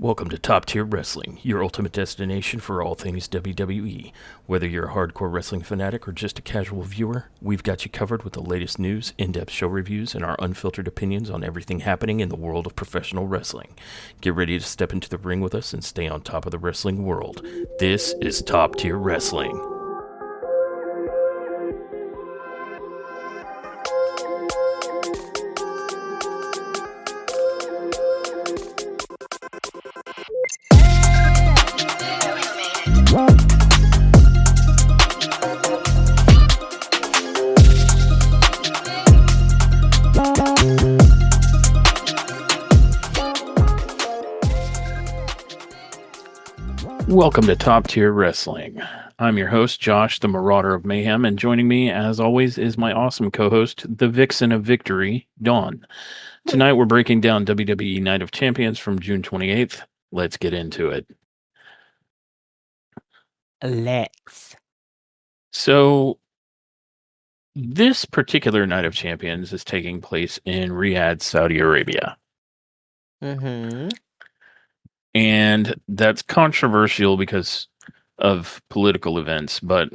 Welcome to Top Tier Wrestling, your ultimate destination for all things WWE. Whether you're a hardcore wrestling fanatic or just a casual viewer, we've got you covered with the latest news, in-depth show reviews, and our unfiltered opinions on everything happening in the world of professional wrestling. Get ready to step into the ring with us and stay on top of the wrestling world. This is Top Tier Wrestling. Welcome to Top Tier Wrestling. I'm your host, Josh, the Marauder of Mayhem, and joining me, as always, is my awesome co-host, the Vixen of Victory, Dawn. Tonight, we're breaking down WWE Night of Champions from June 28th. Let's get into it. Let's. So, this particular Night of Champions is taking place in Riyadh, Saudi Arabia. Mm-hmm. And that's controversial because of political events, but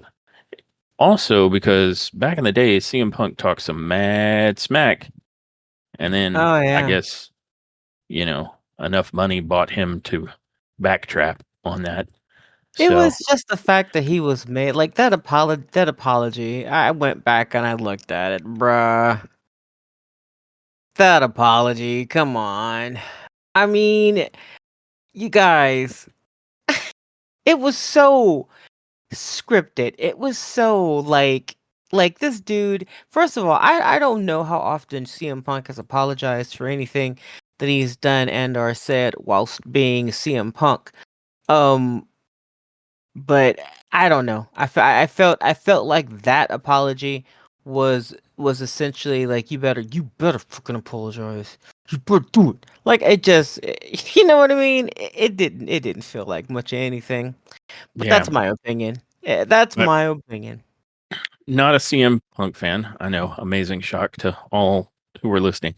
also because back in the day, CM Punk talked some mad smack. And then Oh, I yeah. guess, enough money bought him to backtrap on that. It So, was just the fact that he was made like that apology. I went back and I looked at it, bruh. That apology, come on. I mean, you guys, it was so scripted. It was so like this dude. First of all, I don't know how often CM Punk has apologized for anything that he's done and or said whilst being CM Punk. But I don't know. I felt like that apology was essentially like you better fucking apologize. You better do it. Like it just you know what I mean? It didn't feel like much of anything. But yeah, that's my opinion. Yeah, that's but my opinion. not a CM Punk fan. I know, amazing shock to all who were listening.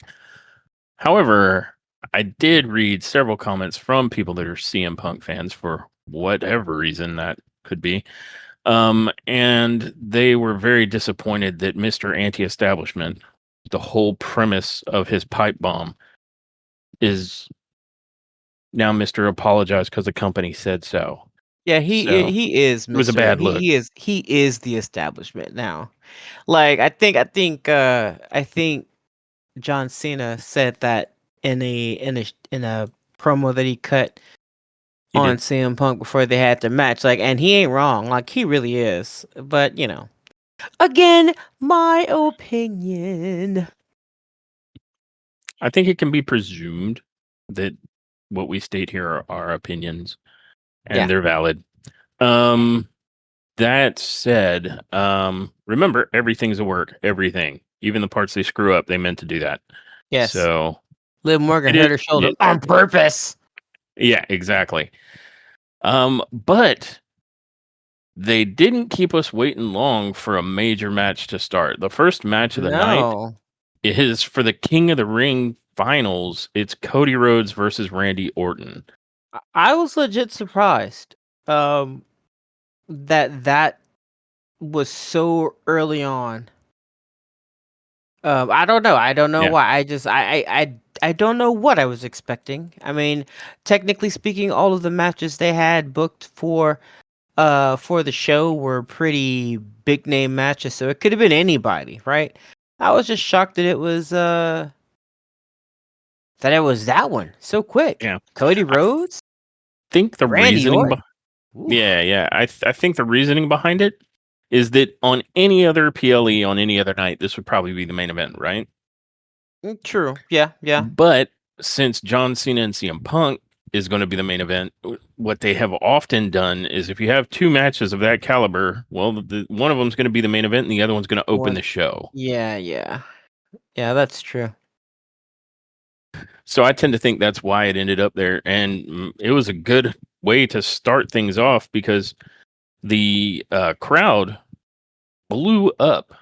However, I did read several comments from people that are CM Punk fans for whatever reason that could be. And they were very disappointed that Mr. Anti-Establishment, the whole premise of his pipe bomb, is now Mr. Apologize because the company said so. Yeah, So he is it was a Mr. bad look. He is the establishment now. Like I think John Cena said that in a promo that he cut He on did. CM Punk before they had their match. Like, and he ain't wrong. Like, he really is. But again, my opinion. I think it can be presumed that what we state here are our opinions and Yeah. they're valid. That said, remember everything's a work. Everything, even the parts they screw up, they meant to do that. Yes. So Liv Morgan it is. hurt her shoulder on purpose. Yeah, exactly. But they didn't keep us waiting long for a major match to start. The first match of the night No. is for the King of the Ring finals. It's Cody Rhodes versus Randy Orton. I was legit surprised. That was so early on. I don't know. I don't know Yeah. why. I don't know what I was expecting. I mean, technically speaking, all of the matches they had booked for the show were pretty big name matches, so it could have been anybody, right? I was just shocked that it was that one so quick. Yeah. Cody I Rhodes, think the Randy reasoning Orton. Oof. yeah. I think the reasoning behind it is that on any other PLE on any other night, this would probably be the main event, right? True. Yeah, yeah. But since John Cena and CM Punk is going to be the main event, what they have often done is if you have two matches of that caliber, well, one of them is going to be the main event and the other one's going to open One. the show. Yeah, yeah. Yeah, that's true. So I tend to think that's why it ended up there. And it was a good way to start things off because the crowd blew up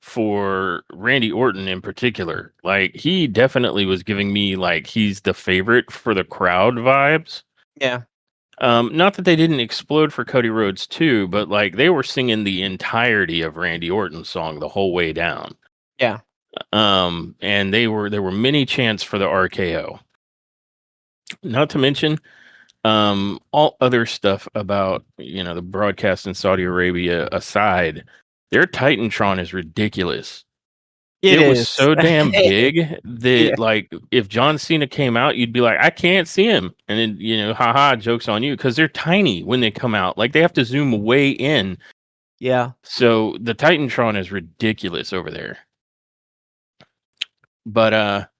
for Randy Orton in particular. Like he definitely was giving me like he's the favorite for the crowd vibes. Yeah. Not that they didn't explode for Cody Rhodes too, but like they were singing the entirety of Randy Orton's song the whole way down. Yeah. And there were many chants for the RKO. Not to mention all other stuff about the broadcast in Saudi Arabia aside, their Titantron is ridiculous. It It was is. so damn big Yeah. that like if John Cena came out, you'd be like, I can't see him, and then haha, jokes on you because they're tiny when they come out. Like they have to zoom way in. Yeah. So the Titantron is ridiculous over there. But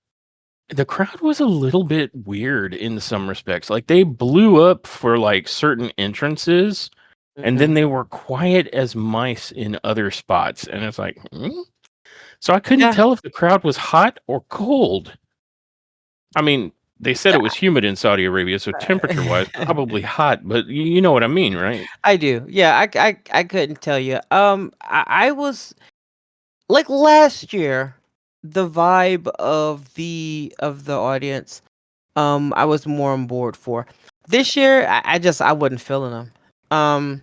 the crowd was a little bit weird in some respects. Like they blew up for like certain entrances and Mhm. then they were quiet as mice in other spots. And it's like, hmm? So I couldn't Yeah. tell if the crowd was hot or cold. I mean, they said it was humid in Saudi Arabia, so temperature wise, probably hot, but you know what I mean, right? I do. Yeah, I couldn't tell you. I was like last year, the vibe of the audience, I was more on board for. This year, I wasn't feeling them.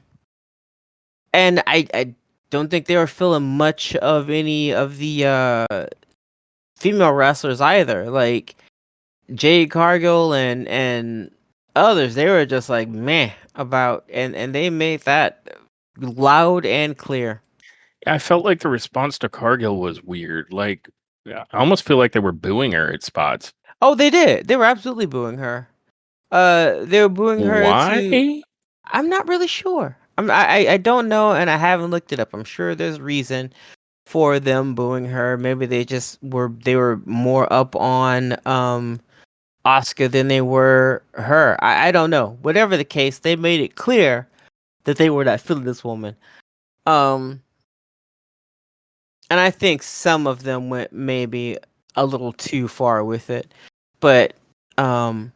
And I don't think they were feeling much of any of the female wrestlers either. Like Jade Cargill and others, they were just like meh about, and they made that loud and clear. I felt like the response to Cargill was weird. Like, I almost feel like they were booing her at spots. Oh, they did. They were absolutely booing her. They were booing her to. Why? I'm not really sure. I don't know, and I haven't looked it up. I'm sure there's reason for them booing her. Maybe they were more up on Oscar than they were her. I don't know. Whatever the case, they made it clear that they were not feeling this woman. Um, and I think some of them went maybe a little too far with it, but um,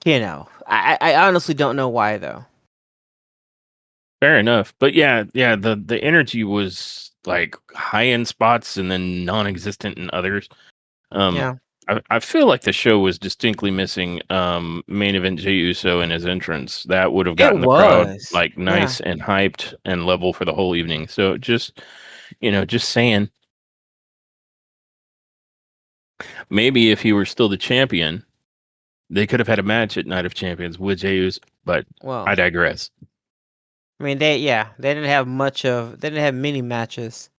I honestly don't know why though. Fair enough. But yeah, the energy was like high in spots and then non-existent in others. Um, Yeah, I feel like the show was distinctly missing main event Jey Uso and his entrance. That would have it gotten the crowd was. like Yeah, nice and hyped and level for the whole evening. So just saying, maybe if he were still the champion, they could have had a match at Night of Champions with Jey Uso, but I well, digress. I mean they didn't have many matches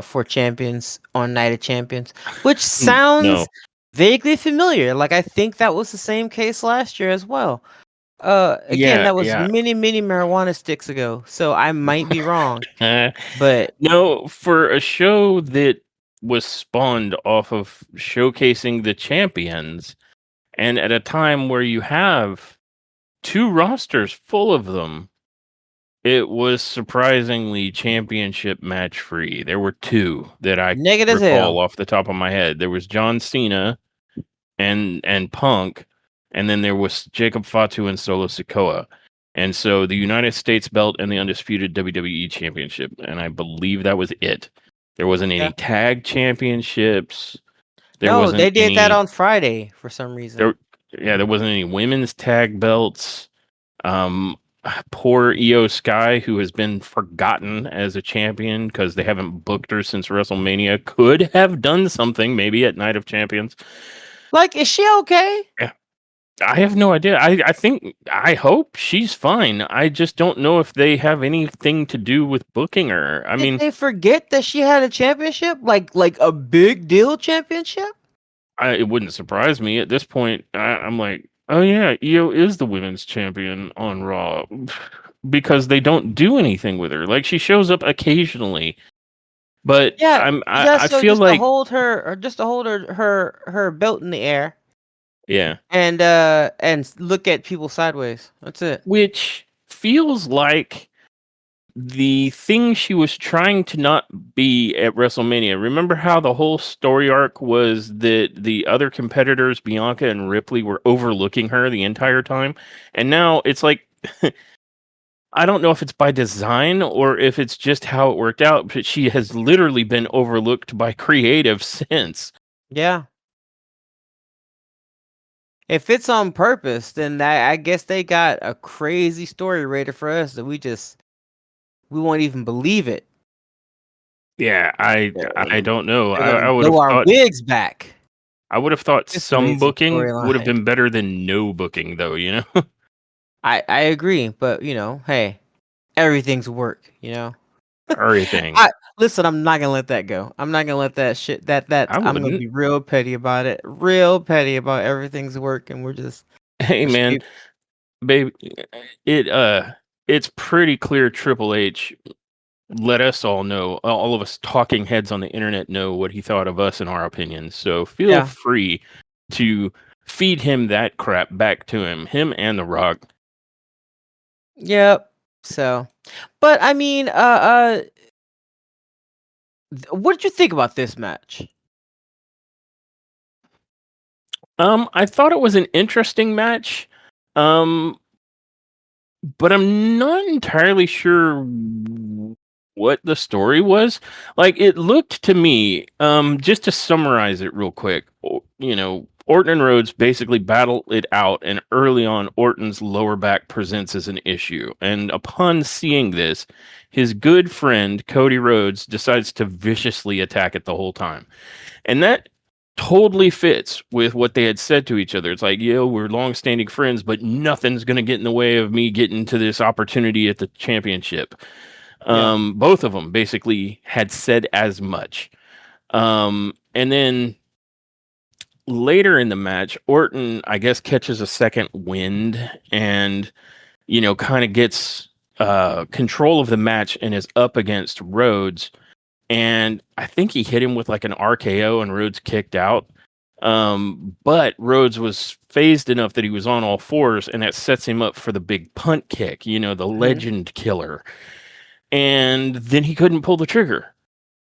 for champions on Night of Champions, which sounds No. vaguely familiar. Like I think that was the same case last year as well. Again, Yeah, that was yeah. many marijuana sticks ago, so I might be wrong. But No, for a show that was spawned off of showcasing the champions, and at a time where you have two rosters full of them, it was surprisingly championship match free. There were two that I negative as recall hell. off the top of my head. There was John Cena and Punk, and then there was Jacob Fatu and Solo Sikoa. And so the United States belt and the undisputed WWE championship, and I believe that was it. There wasn't Yeah. any tag championships. There No, wasn't they did that any on Friday for some reason. there there wasn't any women's tag belts. Um Poor Io Sky, who has been forgotten as a champion because they haven't booked her since WrestleMania, could have done something maybe at Night of Champions. Like, is she okay? Yeah, I have no idea. I hope she's fine. I just don't know if they have anything to do with booking her. I Did mean, they forget that she had a championship? Like a big deal championship? it wouldn't surprise me at this point. I'm like, oh yeah, Io is the women's champion on Raw because they don't do anything with her. Like she shows up occasionally, but Yeah, I feel just to like hold her or just to hold her belt in the air yeah, and look at people sideways. That's it. which feels like the thing she was trying to not be at WrestleMania. Remember how the whole story arc was that the other competitors, Bianca and Ripley, were overlooking her the entire time? And now it's like I don't know if it's by design or if it's just how it worked out, but she has literally been overlooked by creative since. Yeah. If it's on purpose, then I guess they got a crazy story rated for us that we won't even believe it. Yeah, I And don't know. they're I gonna would have blow our thought wigs back. It's some amazing booking would have storyline. been better than no booking, though. You know. I agree, but hey, everything's work. Everything. I listen. I'm not gonna let that go. I'm not gonna let that shit. That I I'm gonna wouldn't. be real petty about it. Real petty about everything's work, and Hey we're man, stupid. baby, it it's pretty clear Triple H let us all know, all of us talking heads on the internet know what he thought of us and our opinions. So feel Yeah. free to feed him that crap back to him and The Rock. Yep. So, but I mean, what did you think about this match? I thought it was an interesting match. Um, but I'm not entirely sure what the story was. Like it looked to me, just to summarize it real quick, Orton and Rhodes basically battle it out, and early on, Orton's lower back presents as an issue. And upon seeing this, his good friend Cody Rhodes decides to viciously attack it the whole time. And that totally fits with what they had said to each other. It's like, we're long-standing friends, but nothing's going to get in the way of me getting to this opportunity at the championship. Yeah. Both of them basically had said as much. And then later in the match, Orton, I guess, catches a second wind and, kind of gets control of the match and is up against Rhodes. And I think he hit him with like an RKO and Rhodes kicked out. But Rhodes was phased enough that he was on all fours, and that sets him up for the big punt kick, the Hmm. legend killer. And then he couldn't pull the trigger.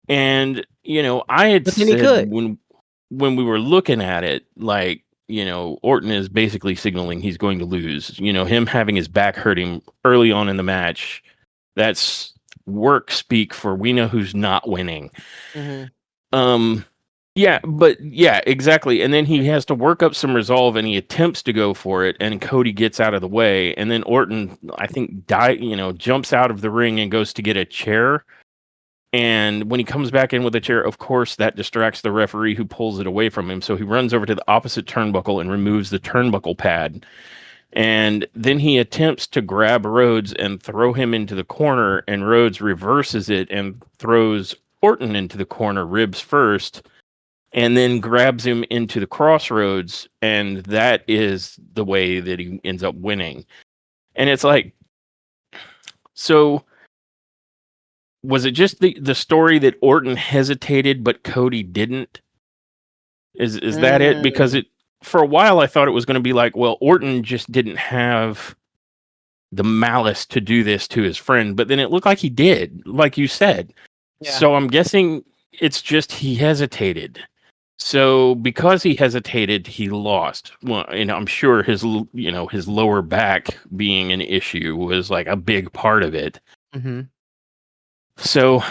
And I had But then he said could. when we were looking at it, like, Orton is basically signaling he's going to lose. Him having his back hurt him early on in the match. That's work speak for we know who's not winning. Hmm. Um, yeah, but yeah, exactly. And then he has to work up some resolve and he attempts to go for it and Cody gets out of the way. And then Orton, I think, jumps out of the ring and goes to get a chair. And when he comes back in with a chair, of course, that distracts the referee who pulls it away from him. So he runs over to the opposite turnbuckle and removes the turnbuckle pad. And then he attempts to grab Rhodes and throw him into the corner, and Rhodes reverses it and throws Orton into the corner, ribs first, and then grabs him into the crossroads. And that is the way that he ends up winning. And it's like, so was it just the story that Orton hesitated but Cody didn't? Is that it? Because Mm, it for a while I thought it was going to be like, well, Orton just didn't have the malice to do this to his friend, but then it looked like he did, like you said. yeah. So I'm guessing it's just he hesitated. So because he hesitated, he lost. Well, and I'm sure his lower back being an issue was like a big part of it. Hmm. So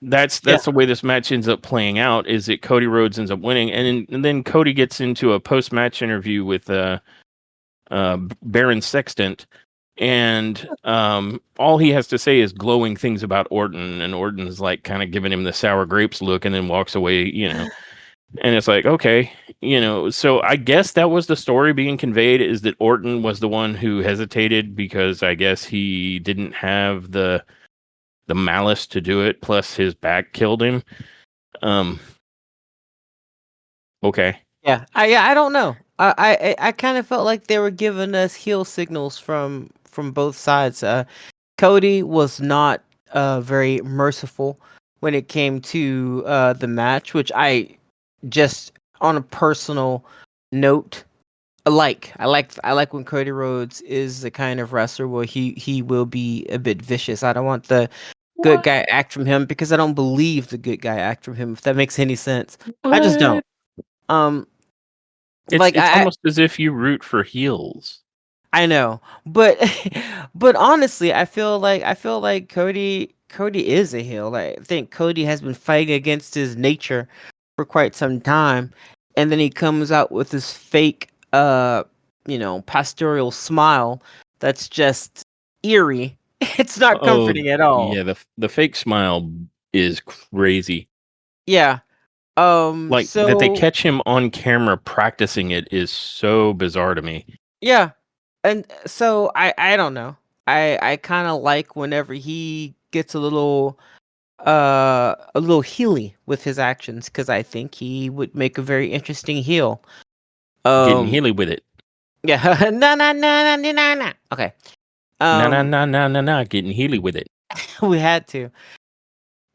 that's Yeah. the way this match ends up playing out. Is that Cody Rhodes ends up winning, and then Cody gets into a post match interview with Baron Sextant, and all he has to say is glowing things about Orton, and Orton's like kind of giving him the sour grapes look, and then walks away. And it's like, okay, so I guess that was the story being conveyed, is that Orton was the one who hesitated because I guess he didn't have the malice to do it, plus his back killed him. Um, okay. Yeah. I don't know. I kind of felt like they were giving us heel signals from both sides. Cody was not very merciful when it came to the match, which I just on a personal note I like when Cody Rhodes is the kind of wrestler where he will be a bit vicious. I don't want the good What? guy act from him because I don't believe the good guy act from him, if that makes any sense. I just don't. What? Um It's like it's I almost as if you root for heels. I know, but but honestly, I feel like Cody is a heel. Like, I think Cody has been fighting against his nature for quite some time, and then he comes out with this fake, pastoral smile that's just eerie. It's not Oh, comforting at all. yeah, the fake smile is crazy. Yeah. Like that they So catch him on camera practicing it is so bizarre to me. yeah, and so I don't know. I kind of like whenever he gets a little heely with his actions, because I think he would make a very interesting heel. Getting Um, Healy with it. yeah, na na na na na na. Na. Okay. Nah, nah, Um, nah, nah, nah, nah. Getting Healy with it. we had to.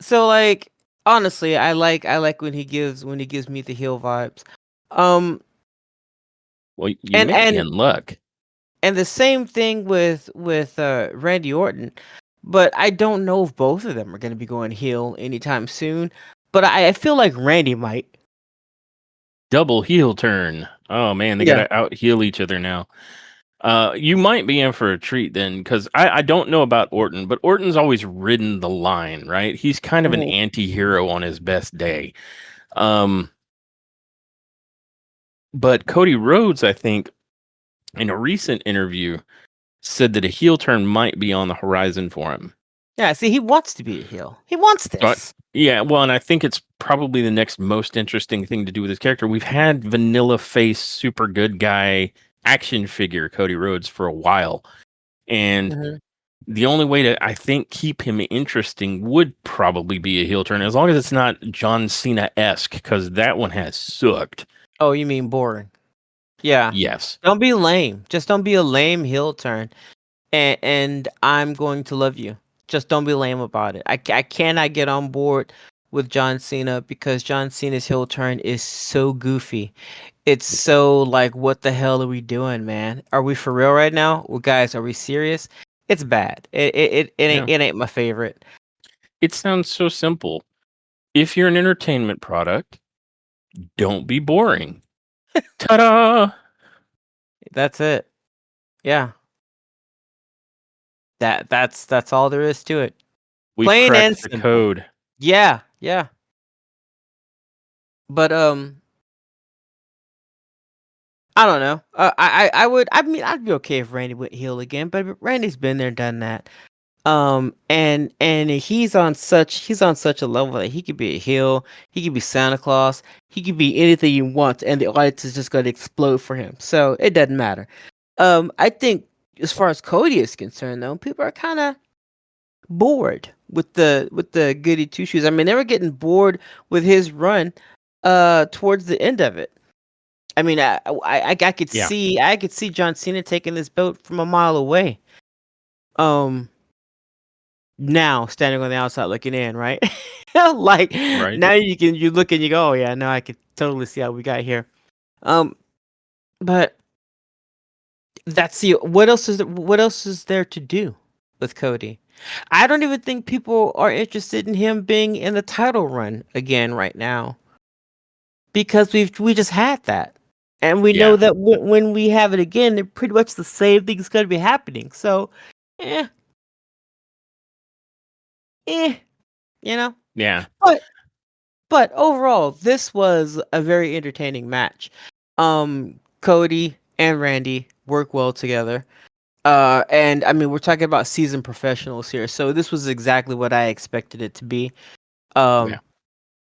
So, like, honestly, I like when he gives me the heel vibes. Um, Well, you and may be and in luck. and the same thing with Randy Orton, but I don't know if both of them are going to be going heel anytime soon. But I feel like Randy might. Double heel turn. Oh man, they Yeah. gotta out heal each other now. You might be in for a treat then, because I don't know about Orton, but Orton's always ridden the line, right? He's kind of an Mhm. anti-hero on his best day. Um, but Cody Rhodes, I think, in a recent interview, said that a heel turn might be on the horizon for him. Yeah, see, he wants to be a heel. He wants But this. yeah, well, and I think it's probably the next most interesting thing to do with his character. We've had vanilla face, super good guy action figure Cody Rhodes for a while, and Mhm. the only way to, I think, keep him interesting would probably be a heel turn, as long as it's not John Cena esque, because that one has sucked. Oh, you mean boring? Yeah. Yes. Don't be lame. Just don't be a lame heel turn, and I'm going to love you. Just don't be lame about it. I cannot get on board with John Cena because John Cena's heel turn is so goofy. It's so like, what the hell are we doing, man? Are we for real right now? Well, guys, are we serious? It's bad. Yeah. It ain't my favorite. It sounds so simple. If you're an entertainment product, don't be boring. Ta da! That's it. Yeah. That's all there is to it. We've Plain and cracked the simple. code. Yeah, yeah. But I don't know. I mean, I'd be okay if Randy went heel again, but Randy's been there, done that. And he's on such a level that he could be a heel, he could be Santa Claus, he could be anything you want, and the audience is just gonna explode for him. So it doesn't matter. I think as far as Cody is concerned, though, people are kind of bored with the goody two shoes. I mean, they were getting bored with his run towards the end of it. I mean, I could Yeah. see John Cena taking this belt from a mile away. Um Now standing on the outside looking in, right? Like, Right? now you look and you go, "Oh yeah, no, I could totally see how we got here." Um but that's the what else is there to do with Cody? I don't even think people are interested in him being in the title run again right now, because we just had that, and we know Yeah. that when we have it again, they're pretty much the same thing's going to be happening. So, eh, eh, you know. Yeah. But overall, this was a very entertaining match. Cody and Randy work well together. And I mean, we're talking about seasoned professionals here, so this was exactly what I expected it to be. Oh, yeah. Um, That's-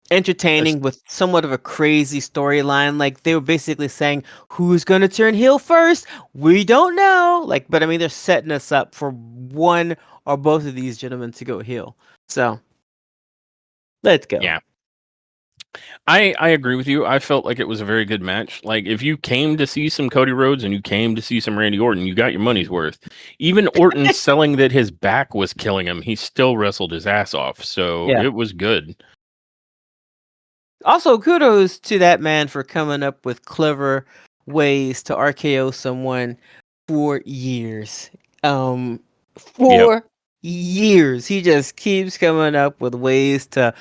Entertaining with somewhat of a crazy storyline. Like, they were basically saying, "Who's gonna turn heel first? We don't know." Like, but I mean, they're setting us up for one or both of these gentlemen to go heel. So let's go. yeah. I agree with you. I felt like it was a very good match. Like if you came to see some Cody Rhodes and you came to see some Randy Orton, you got your money's worth. Even Orton selling that his back was killing him, he still wrestled his ass off. So Yeah. it was good. Also, kudos to that man for coming up with clever ways to RKO someone for years. Um, Yep. for years, he just keeps coming up with ways to,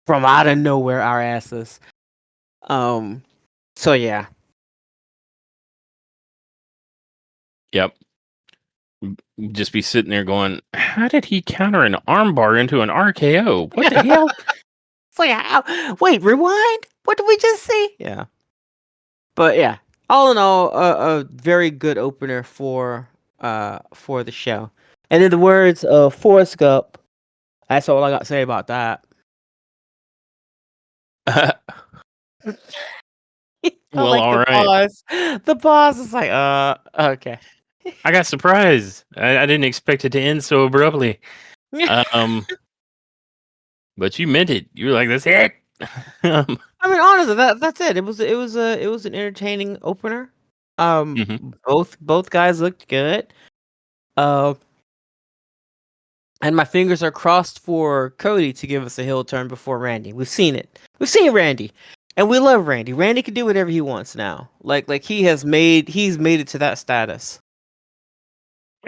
from out of nowhere, our asses. Um, so yeah, Yep. just be sitting there going, "How did he counter an armbar into an RKO? What the hell?" It's like, wait, rewind. What did we just see? Yeah, but yeah, all in all, a very good opener for the show. And in the words of Forrest Gump, that's all I got to say about that. I Well, like all the right. pause. The pause is like, okay. I got surprised. I didn't expect it to end so abruptly. Um, but you meant it. You were like, "That's it." um, I mean, honestly, that's it. It was an entertaining opener. mhm. Both guys looked good. Uh, and my fingers are crossed for Cody to give us a heel turn before Randy. We've seen it. We've seen Randy, and we love Randy. Randy can do whatever he wants now. Like he's made it to that status.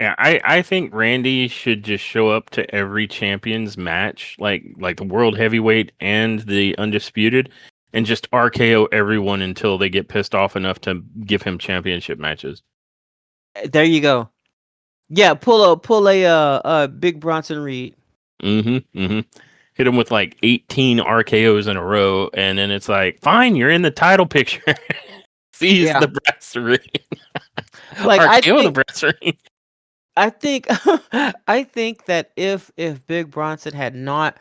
Yeah, I think Randy should just show up to every champions match, like the world heavyweight and the undisputed, and just RKO everyone until they get pissed off enough to give him championship matches. There you go. Yeah, pull a big Bronson Reed. Mm-hmm. Mm-hmm. Hit him with like 18 RKOs in a row, and then it's like, fine, you're in the title picture. Seize Yeah, the brass ring. like RKO the brass ring. I think I think that if Big Bronson had not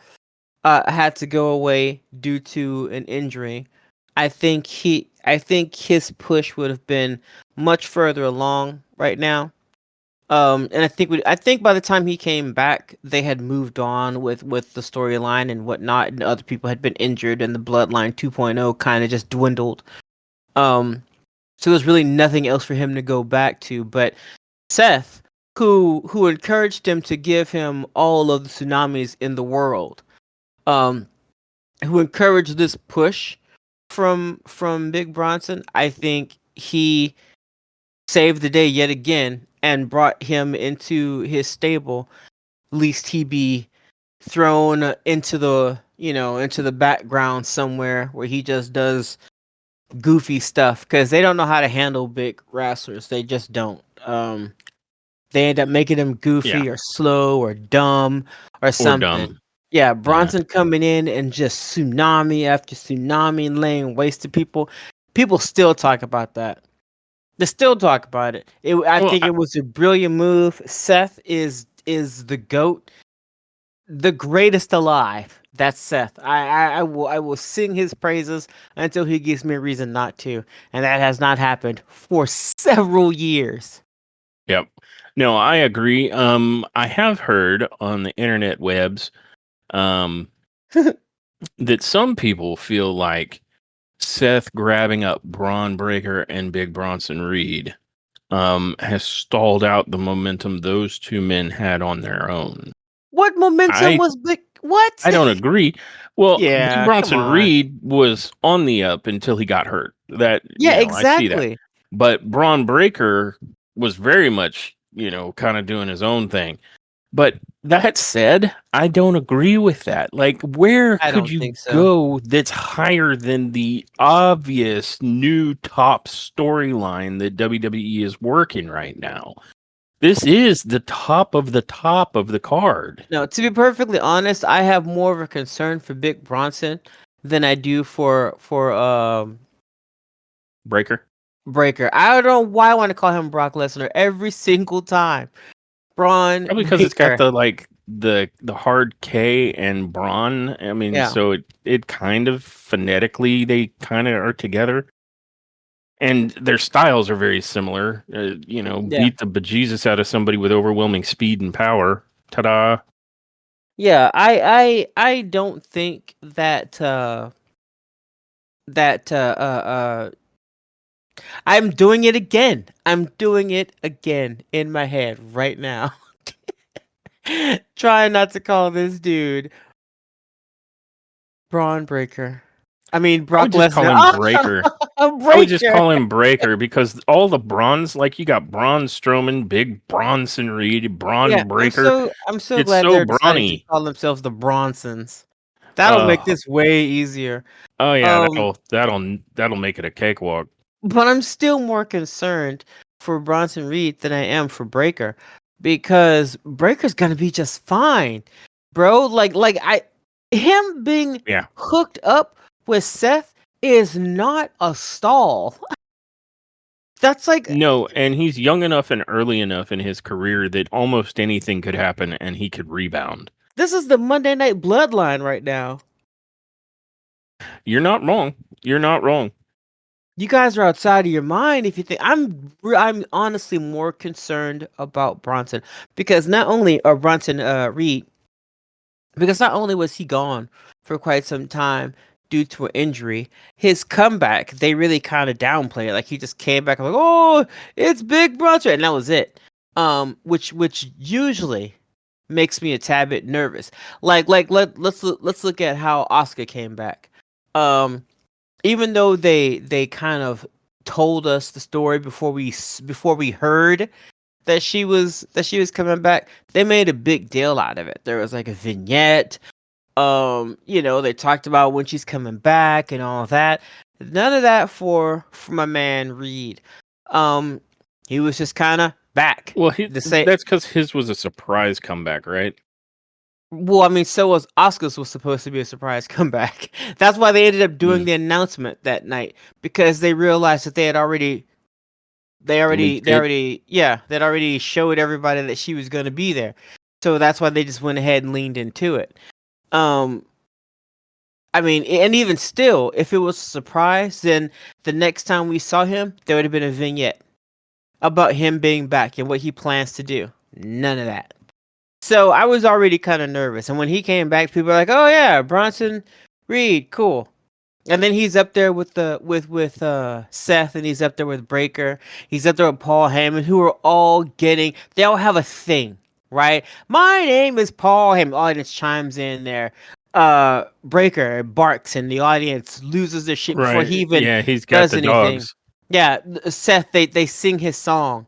had to go away due to an injury, I think his push would have been much further along right now. And I think by the time he came back, they had moved on with the storyline and whatnot, and other people had been injured, and the Bloodline 2.0 kind of just dwindled. Um, so there's really nothing else for him to go back to. But Seth, who encouraged him to give him all of the tsunamis in the world, um, who encouraged this push from Big Bronson, I think he saved the day yet again and brought him into his stable. Least he be thrown into the into the background somewhere where he just does goofy stuff because they don't know how to handle big wrestlers. They just don't. They end up making him Yeah, goofy or slow or dumb or or something. dumb. Yeah, Yeah. Bronson coming in and just tsunami after tsunami and laying waste to people. People still talk about that. They still talk about it. I Well, think it was a brilliant move. Seth is the GOAT, the greatest alive. That's Seth. I will sing his praises until he gives me a reason not to, and that has not happened for several years. yep. No, I agree. I have heard on the internet webs, um, that some people feel like Seth grabbing up Braun Breaker and Big Bronson Reed, has stalled out the momentum those two men had on their own. What momentum I was big? What? I don't agree. Well, Big Yeah, come Bronson on. Reed was on the up until he got hurt. That, Yeah, I see that. exactly. But Braun Breaker was very much, kind of doing his own thing. But that said, I don't agree with that. Like, where I could don't you think so. go that's higher than the obvious new top storyline that WWE is working right now? This is the top of the top of the card. No, to be perfectly honest, I have more of a concern for Big Bronson than I do for Breaker. Breaker. I don't know why I want to call him Brock Lesnar every single time. Braun Probably because it's got Breaker. the hard K and Braun. I mean, Yeah. so it kind of phonetically they kind of are together. And their styles are very similar. Yeah. Beat the bejesus out of somebody with overwhelming speed and power. Ta-da! Yeah, I don't think that that I'm doing it again. I'm doing it again in my head right now. Trying not to call this dude Braun Breaker. I mean I would Brock just call Lesnar. him Breaker. Oh, I would just Breaker. call him Breaker because all the Bronze, like you got Braun Strowman, Big Bronson Reed, Yeah, Braun Breaker. I'm so It's glad so they're deciding to brawny. call themselves the Bronsons. That'll make Oh, this way easier. oh yeah, Um, that'll make it a cakewalk. but I'm still more concerned for Bronson Reed than I am for Breaker. because Breaker's gonna be just fine, bro. Him being Yeah. hooked up with Seth is not a stall. That's like No, and he's young enough and early enough in his career that almost anything could happen and he could rebound. this is the Monday Night Bloodline right now. You're not wrong. You're not wrong. You guys are outside of your mind if you think I'm honestly more concerned about Bronson because not only Bronson Reed, because not only was he gone for quite some time due to an injury, his comeback they really kind of downplayed it. Like he just came back and like, oh, it's Big Bronson, and that was it. Which usually makes me a tad bit nervous. Let's look at how Oscar came back. Even though they kind of told us the story before we heard that she was coming back, they made a big deal out of it. There was like a vignette. They talked about when she's coming back and all of that. None of that for my man Reed. He was just kind of back. Well, The same. that's because his was a surprise comeback, right? Well, I mean, so was Oscar's was supposed to be a surprise comeback. That's why they ended up doing the announcement that night because they realized that they'd already showed everybody that she was going to be there. So that's why they just went ahead and leaned into it. I mean, and even still, if it was a surprise, then the next time we saw him, there would have been a vignette about him being back and what he plans to do. None of that. So I was already kind of nervous, and when he came back, people were like, "Oh yeah, Bronson Reed, cool." And then he's up there with Seth, and he's up there with Breaker. He's up there with Paul Heyman, who are all they all have a thing, right? My name is Paul Heyman. The audience chimes in there. Breaker barks, and the audience loses their shit before he even he's got does the anything. dogs. Yeah, Seth, they sing his song.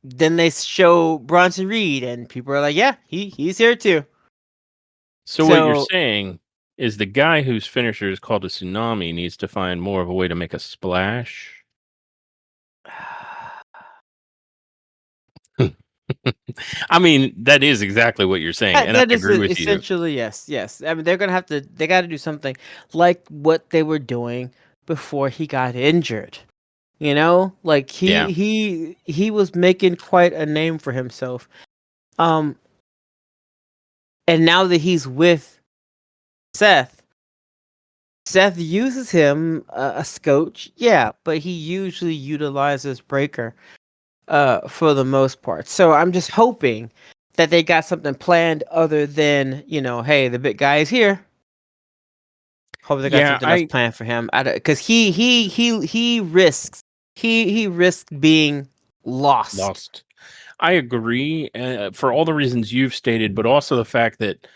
Then they show Bronson Reed, and people are like, "Yeah, he's here too." So what you're saying is the guy whose finisher is called a tsunami needs to find more of a way to make a splash. I mean, that is exactly what you're saying, and I that is agree with you. essentially yes. I mean, they're gonna have to. They got to do something like what they were doing before he got injured. You know, like he was making quite a name for himself. And now that he's with Seth uses him a scotch, yeah, but he usually utilizes Breaker for the most part. So I'm just hoping that they got something planned other than, hey, the big guy is here. Hope they got something else planned for him. Because he risks being lost. I agree for all the reasons you've stated, but also the fact that,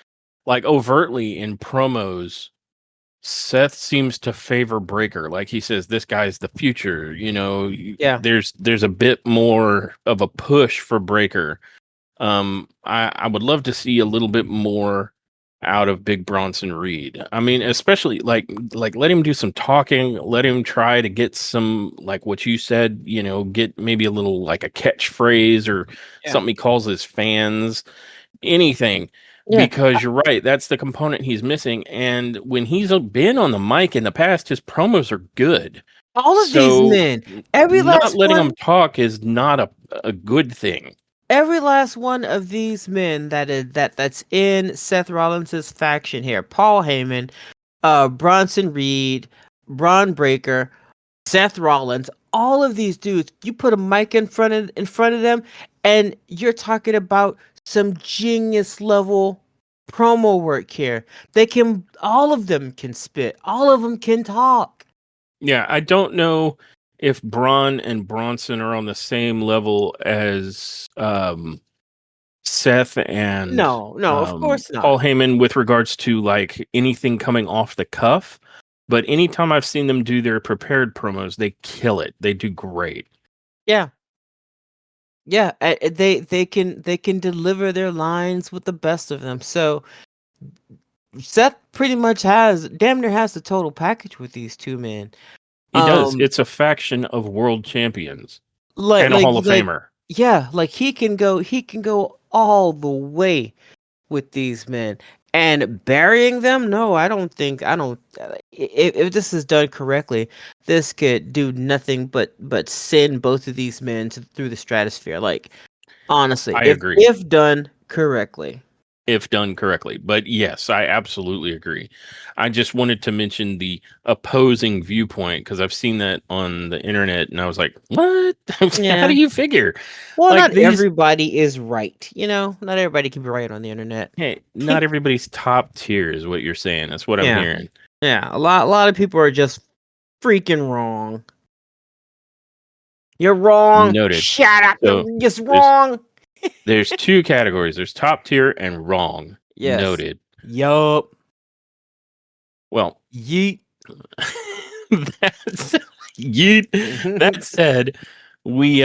like, overtly in promos, Seth seems to favor Breaker. Like he says, this guy's the future. Yeah. There's a bit more of a push for Breaker. I would love to see a little bit more out of Big Bronson Reed. I mean, especially like let him do some talking, let him try to get some, like what you said, get maybe a little like a catchphrase or something he calls his fans, anything. Yeah. Because you're right, that's the component he's missing. And when he's been on the mic in the past, his promos are good. All of these men, not letting them talk is not a good thing. Every last one of these men that's in Seth Rollins' faction here, Paul Heyman, Bronson Reed, Braun Breaker, Seth Rollins, all of these dudes, you put a mic in front of them, and you're talking about some genius level promo work here. All of them can spit, all of them can talk. Yeah, I don't know if Braun and Bronson are on the same level as Seth and no, of course not. Paul Heyman with regards to like anything coming off the cuff. But anytime I've seen them do their prepared promos, they kill it. They do great. Yeah. Yeah, they can deliver their lines with the best of them. So Seth pretty much damn near has the total package with these two men. He does. It's a faction of world champions and a Hall of Famer. Yeah, like he can go all the way with these men. And burying them? No, I don't. If this is done correctly, this could do nothing but send both of these men through the stratosphere. Like honestly, I if agree. if done correctly. If done correctly. But yes, I absolutely agree. I just wanted to mention the opposing viewpoint because I've seen that on the internet and I was like, what? How Yeah. do you figure? Well, Like not these, everybody is right. You know, not everybody can be right on the internet. hey, not everybody's top tier is what you're saying. That's what I'm Yeah. hearing. Yeah. A lot of people are just freaking wrong. You're wrong. Noted. Shut up. So You're just there's wrong. there's two categories. There's top tier and wrong. Yes. Noted. Yup. Well, Yeet. that's yeet. That said, we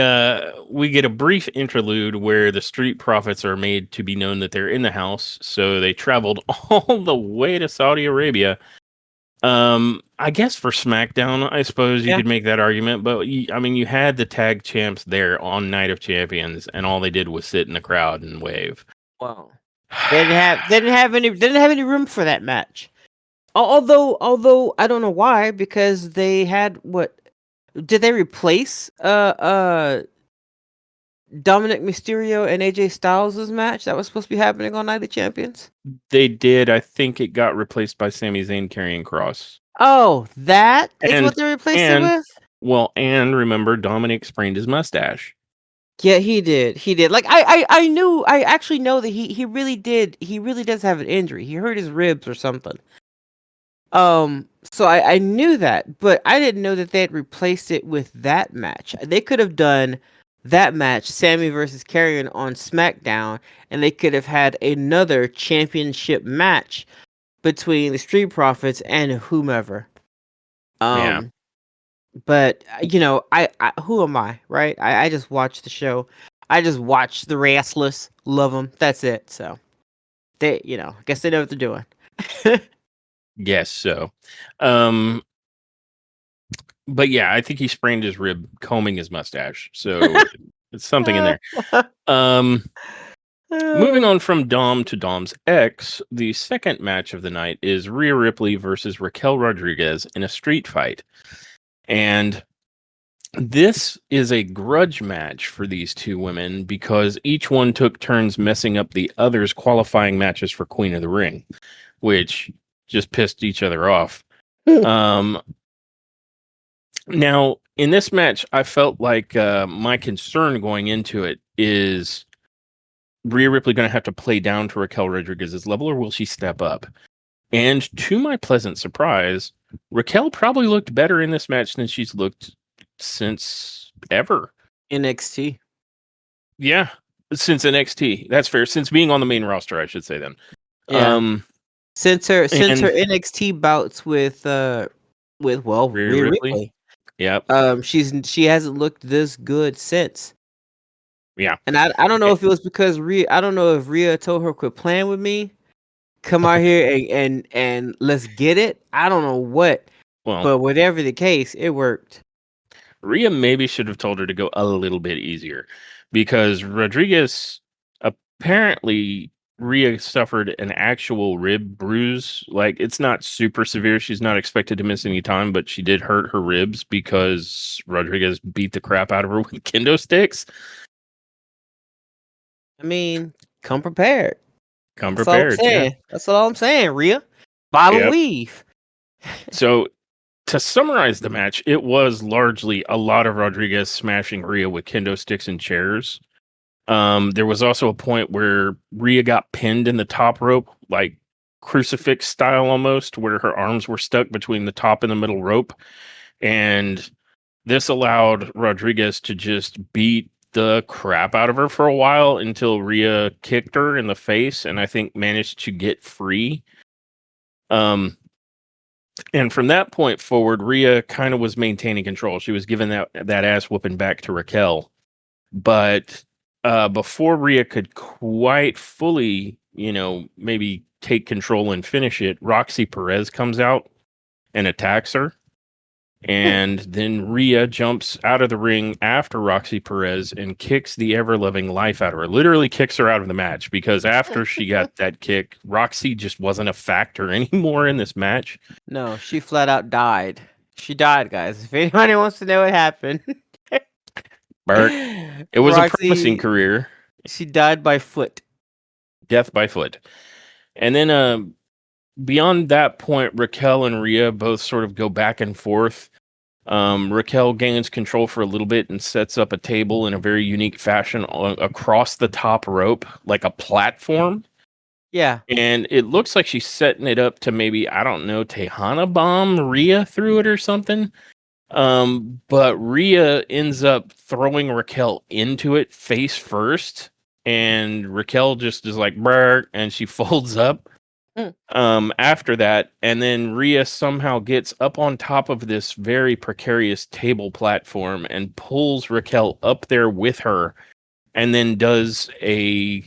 get a brief interlude where the street profits are made to be known that they're in the house, so they traveled all the way to Saudi Arabia. I guess for SmackDown, I suppose you Yeah. could make that argument, but I mean, you had the tag champs there on Night of Champions, and all they did was sit in the crowd and wave. Well, they didn't have any room for that match. Although I don't know why, because they had what did they replace Dominic Mysterio and AJ Styles' match that was supposed to be happening on Night of Champions? They did. I think it got replaced by Sami Zayn carrying Cross. Oh, that is And what they replaced it and with? well, and remember, Dominic sprained his mustache. Yeah, he did. He did. Like I knew I actually know that he really does have an injury. He hurt his ribs or something. So I knew that, but I didn't know that they had replaced it with that match. They could have done that match, Sammy versus Karrion on SmackDown, and they could have had another championship match between the Street Profits and whomever. Yeah. Um, but I who am I, right? I just watch the show. I just watch the wrestlers, love them. That's it. So they, I guess they know what they're doing. Guess so. Um, but yeah, I think he sprained his rib combing his mustache. So it's something in there. Um, moving on from Dom to Dom's ex, the second match of the night is Rhea Ripley versus Raquel Rodriguez in a street fight. And this is a grudge match for these two women because each one took turns messing up the other's qualifying matches for Queen of the Ring, which just pissed each other off. Um, Now, in this match, I felt like my concern going into it is Rhea Ripley going to have to play down to Raquel Rodriguez's level, or will she step up? And to my pleasant surprise, Raquel probably looked better in this match than she's looked since ever. NXT. Yeah, since NXT. That's fair. Since being on the main roster, I should say then. Yeah. Since her And NXT bouts with Rhea Rhea Ripley. Ripley. Yep. She hasn't looked this good since. Yeah. And I don't know if it was because I don't know if Rhea told her quit playing with me. Come out here and let's get it. I don't know what. Well, But whatever the case, it worked. Rhea maybe should have told her to go a little bit easier because Rodriguez apparently Rhea suffered an actual rib bruise. Like it's not super severe. She's not expected to miss any time, but she did hurt her ribs because Rodriguez beat the crap out of her with kendo sticks. I mean, come prepared. Come That's all I'm prepared. Yeah. saying. That's all I'm saying, Rhea. Bottle Yep. weave. So to summarize the match, it was largely a lot of Rodriguez smashing Rhea with kendo sticks and chairs. There was also a point where Rhea got pinned in the top rope, like crucifix style almost, where her arms were stuck between the top and the middle rope. And this allowed Rodriguez to just beat the crap out of her for a while until Rhea kicked her in the face and I think managed to get free. And from that point forward, Rhea kind of was maintaining control. She was giving that ass whooping back to Raquel. But before Rhea could quite fully, maybe take control and finish it, Roxy Perez comes out and attacks her. And then Rhea jumps out of the ring after Roxy Perez and kicks the ever loving life out of her. Literally kicks her out of the match because after she got that kick, Roxy just wasn't a factor anymore in this match. No, she flat out died. She died, guys. If anybody wants to know what happened, Bert, it was a promising Roxy, career. she died by foot. Death by foot. And then beyond that point, Raquel and Rhea both sort of go back and forth. Raquel gains control for a little bit and sets up a table in a very unique fashion across the top rope, like a platform. Yeah. And it looks like she's setting it up to maybe, I don't know, Tejana bomb Rhea through it or something. But Rhea ends up throwing Raquel into it face first. And Raquel just is like, brr, and she folds up. After that, and then Rhea somehow gets up on top of this very precarious table platform and pulls Raquel up there with her, and then does a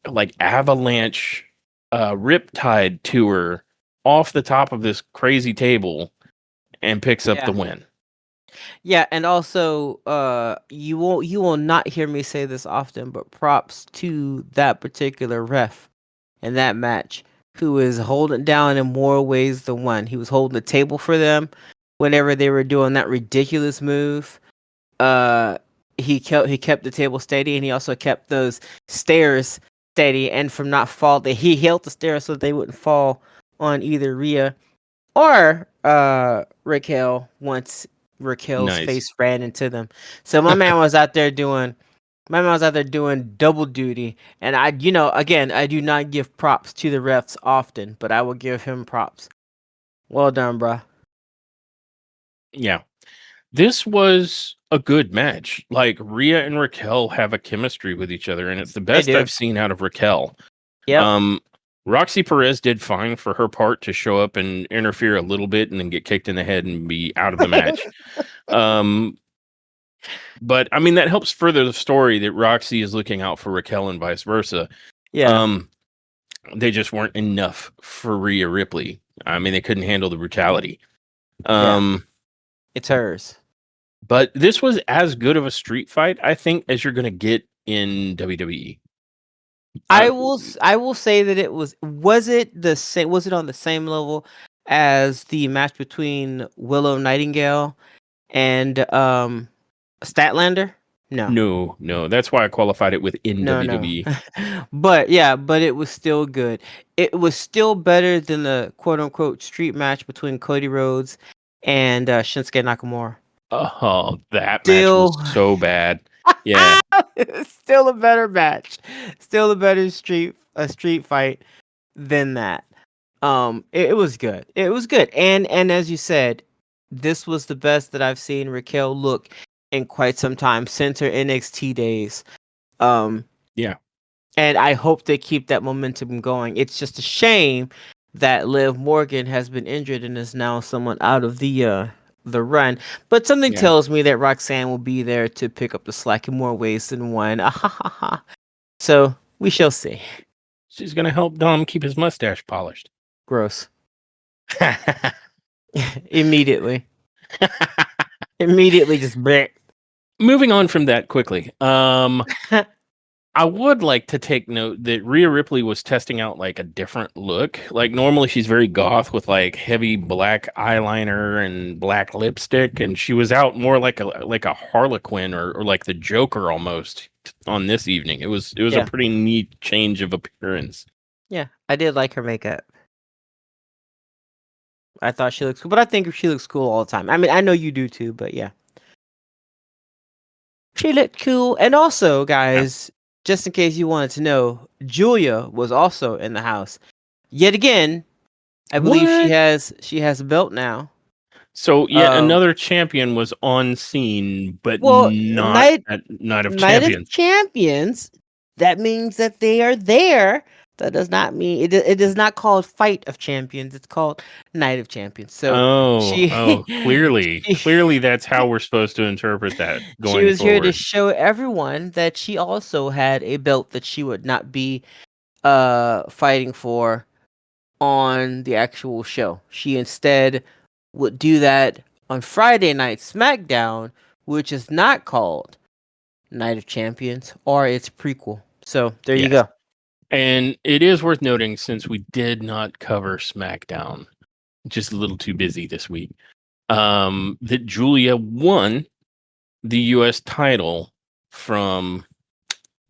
like avalanche riptide tour off the top of this crazy table and picks up the Yeah. win. Yeah, and also you will not hear me say this often, but props to that particular ref in that match who is holding down in more ways than one. He was holding the table for them whenever they were doing that ridiculous move. He kept the table steady, and he also kept those stairs steady and from not fall. He held the stairs so that they wouldn't fall on either Rhea or Raquel once Raquel's Nice. face ran into them. So my man was out there doing double duty, and again, I do not give props to the refs often, but I will give him props. Well done, bruh. Yeah. This was a good match. Like Rhea and Raquel have a chemistry with each other, and it's the best do. I've seen out of Raquel. Yep. Roxy Perez did fine for her part to show up and interfere a little bit and then get kicked in the head and be out of the match. But I mean, that helps further the story that Roxy is looking out for Raquel and vice versa. Yeah. They just weren't enough for Rhea Ripley. I mean, they couldn't handle the brutality. It's hers. But this was as good of a street fight, I think, as you're going to get in WWE. I will say that it was. Was it the same? Was it on the same level as the match between Willow Nightingale and Statlander? No. No. That's why I qualified it within No. WWE. but it was still good. It was still better than the quote unquote street match between Cody Rhodes and Shinsuke Nakamura. Oh, that match Still, was so bad. Yeah. still a better match. Still a better street fight than that. It was good. It was good. And as you said, this was the best that I've seen Raquel look in quite some time since her NXT days. Yeah. And I hope they keep that momentum going. It's just a shame that Liv Morgan has been injured and is now someone out of the run. But something Yeah. tells me that Roxanne will be there to pick up the slack in more ways than one. So we shall see. She's going to help Dom keep his mustache polished. Gross. Immediately. Immediately just bleh. Moving on from that quickly. I would like to take note that Rhea Ripley was testing out like a different look. Like normally she's very goth with like heavy black eyeliner and black lipstick, and she was out more like a Harlequin or like the Joker almost on this evening. It was a pretty neat change of appearance. Yeah, I did like her makeup. I thought she looks cool, but I think she looks cool all the time. I mean, I know you do too, but yeah. She looked cool. And also, guys, just in case you wanted to know, Julia was also in the house. Yet again, I believe she has a belt now. So another champion was on scene, but not at Night of Champions. Of Champions. That means that they are there. That does not mean it is not called Fight of Champions. It's called Night of Champions. So clearly that's how we're supposed to interpret that going forward. She was here to show everyone that she also had a belt that she would not be fighting for on the actual show. She instead would do that on Friday Night SmackDown, which is not called Night of Champions or its prequel. So there you Yes. go. And it is worth noting, since we did not cover SmackDown, just a little too busy this week, that Julia won the U.S. title from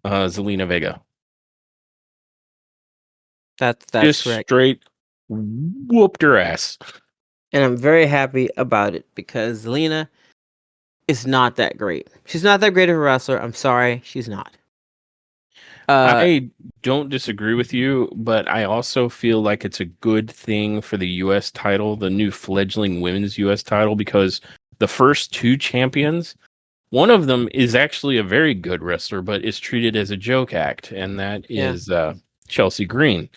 Zelina Vega. That's Just correct. straight whooped her ass. And I'm very happy about it because Zelina is not that great. She's not that great of a wrestler. I'm sorry, she's not. I don't disagree with you, but I also feel like it's a good thing for the U.S. title, the new fledgling women's U.S. title, because the first two champions, one of them is actually a very good wrestler, but is treated as a joke act, and that Yeah. is Chelsea Green.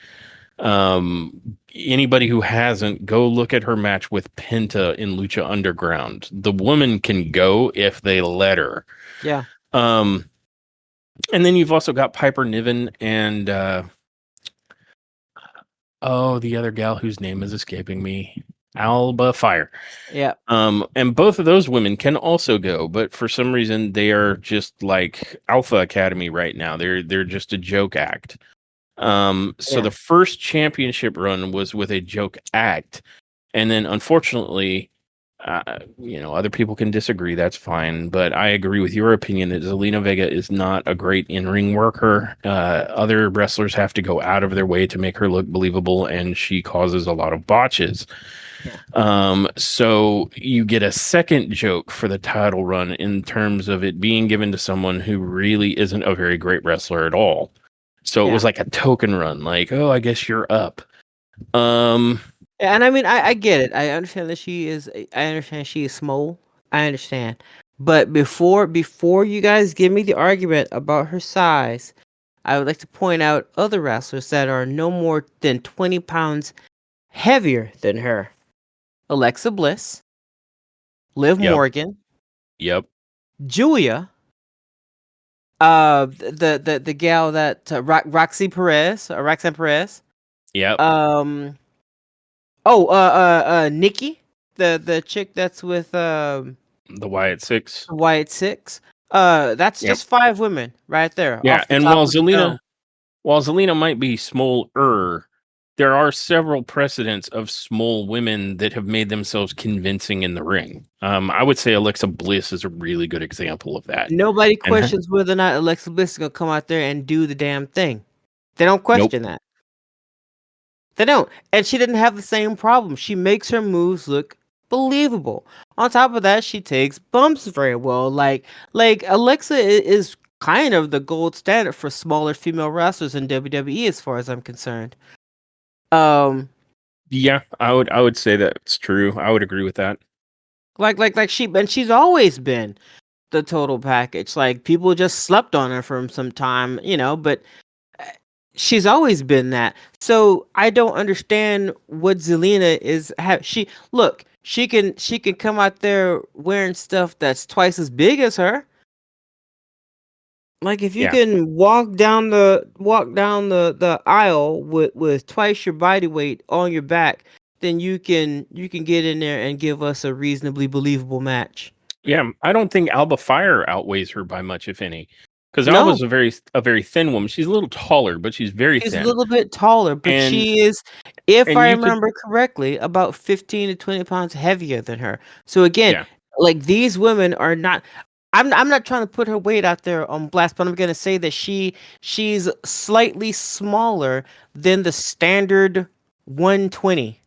Anybody who hasn't, go look at her match with Penta in Lucha Underground. The woman can go if they let her. Yeah. And then you've also got Piper Niven and the other gal whose name is escaping me, Alba Fire. Yeah. And both of those women can also go, but for some reason they are just like Alpha Academy right now. They're just a joke act. So Yeah. the first championship run was with a joke act, and then unfortunately, other people can disagree. That's fine, but I agree with your opinion that Zelina Vega is not a great in-ring worker. Other wrestlers have to go out of their way to make her look believable, and she causes a lot of botches. Yeah. So you get a second joke for the title run in terms of it being given to someone who really isn't a very great wrestler at all. So it was Yeah. like a token run, like, oh, I guess you're up. Yeah, and I mean, I get it. I understand that she is. I understand she is small. I understand, but before you guys give me the argument about her size, I would like to point out other wrestlers that are no more than 20 pounds heavier than her: Alexa Bliss, Liv Yep. Morgan, Yep. Julia, the gal that Roxy Perez, Roxanne Perez, Yep. um, Nikki, the chick that's with The Wyatt Six. White Six. That's Yep. just 5 women right there Yeah. off the And top of the dome. while Zelina might be smaller, there are several precedents of small women that have made themselves convincing in the ring. I would say Alexa Bliss is a really good example of that. Nobody And questions whether or not Alexa Bliss is gonna come out there and do the damn thing. They don't nope. question that. They don't. And she didn't have the same problem. She makes her moves look believable. On top of that, she takes bumps very well. Like Alexa is kind of the gold standard for smaller female wrestlers in WWE as far as I'm concerned. Um Yeah, I would say that's true. I would agree with that. like she's always been the total package. Like people just slept on her for some time, but she's always been that. So I don't understand what Zelina is. She look. She can come out there wearing stuff that's twice as big as her. Like if you Yeah. can walk down the aisle with twice your body weight on your back, then you can get in there and give us a reasonably believable match. Yeah, I don't think Alba Fire outweighs her by much, if any, because No, Alba's a very thin woman. She's a little taller, but she's very she's a thin. little bit taller, but And she is, if and I you could, remember correctly, about 15 to 20 pounds heavier than her. So again, yeah, like these women are not. I'm not trying to put her weight out there on blast, but I'm gonna say that she's slightly smaller than the standard 120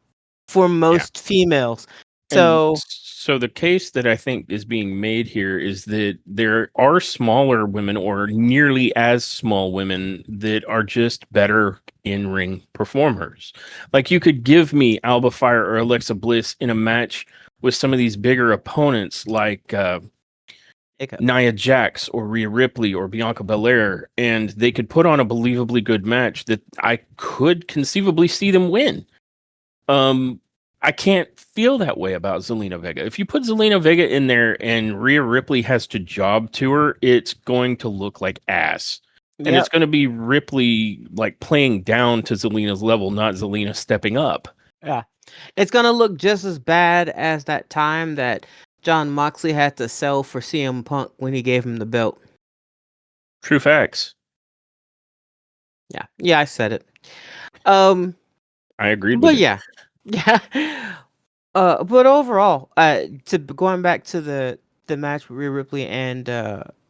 for yeah. most females. And So so the case that I think is being made here is that there are smaller women or nearly as small women that are just better in-ring performers. Like you could give me Alba Fire or Alexa Bliss in a match with some of these bigger opponents like hiccup. Nia Jax or Rhea Ripley or Bianca Belair, and they could put on a believably good match that I could conceivably see them win. Um, I can't feel that way about Zelina Vega. If you put Zelina Vega in there and Rhea Ripley has to job to her, it's going to look like ass. And it's Yep. going to be Ripley like playing down to Zelina's level, not Zelina stepping up. Yeah. It's gonna look just as bad as that time that John Moxley had to sell for CM Punk when he gave him the belt. True facts. Yeah, I said it. Um, I agreed with but it. yeah, yeah. But overall, to going back to the match with Rhea Ripley and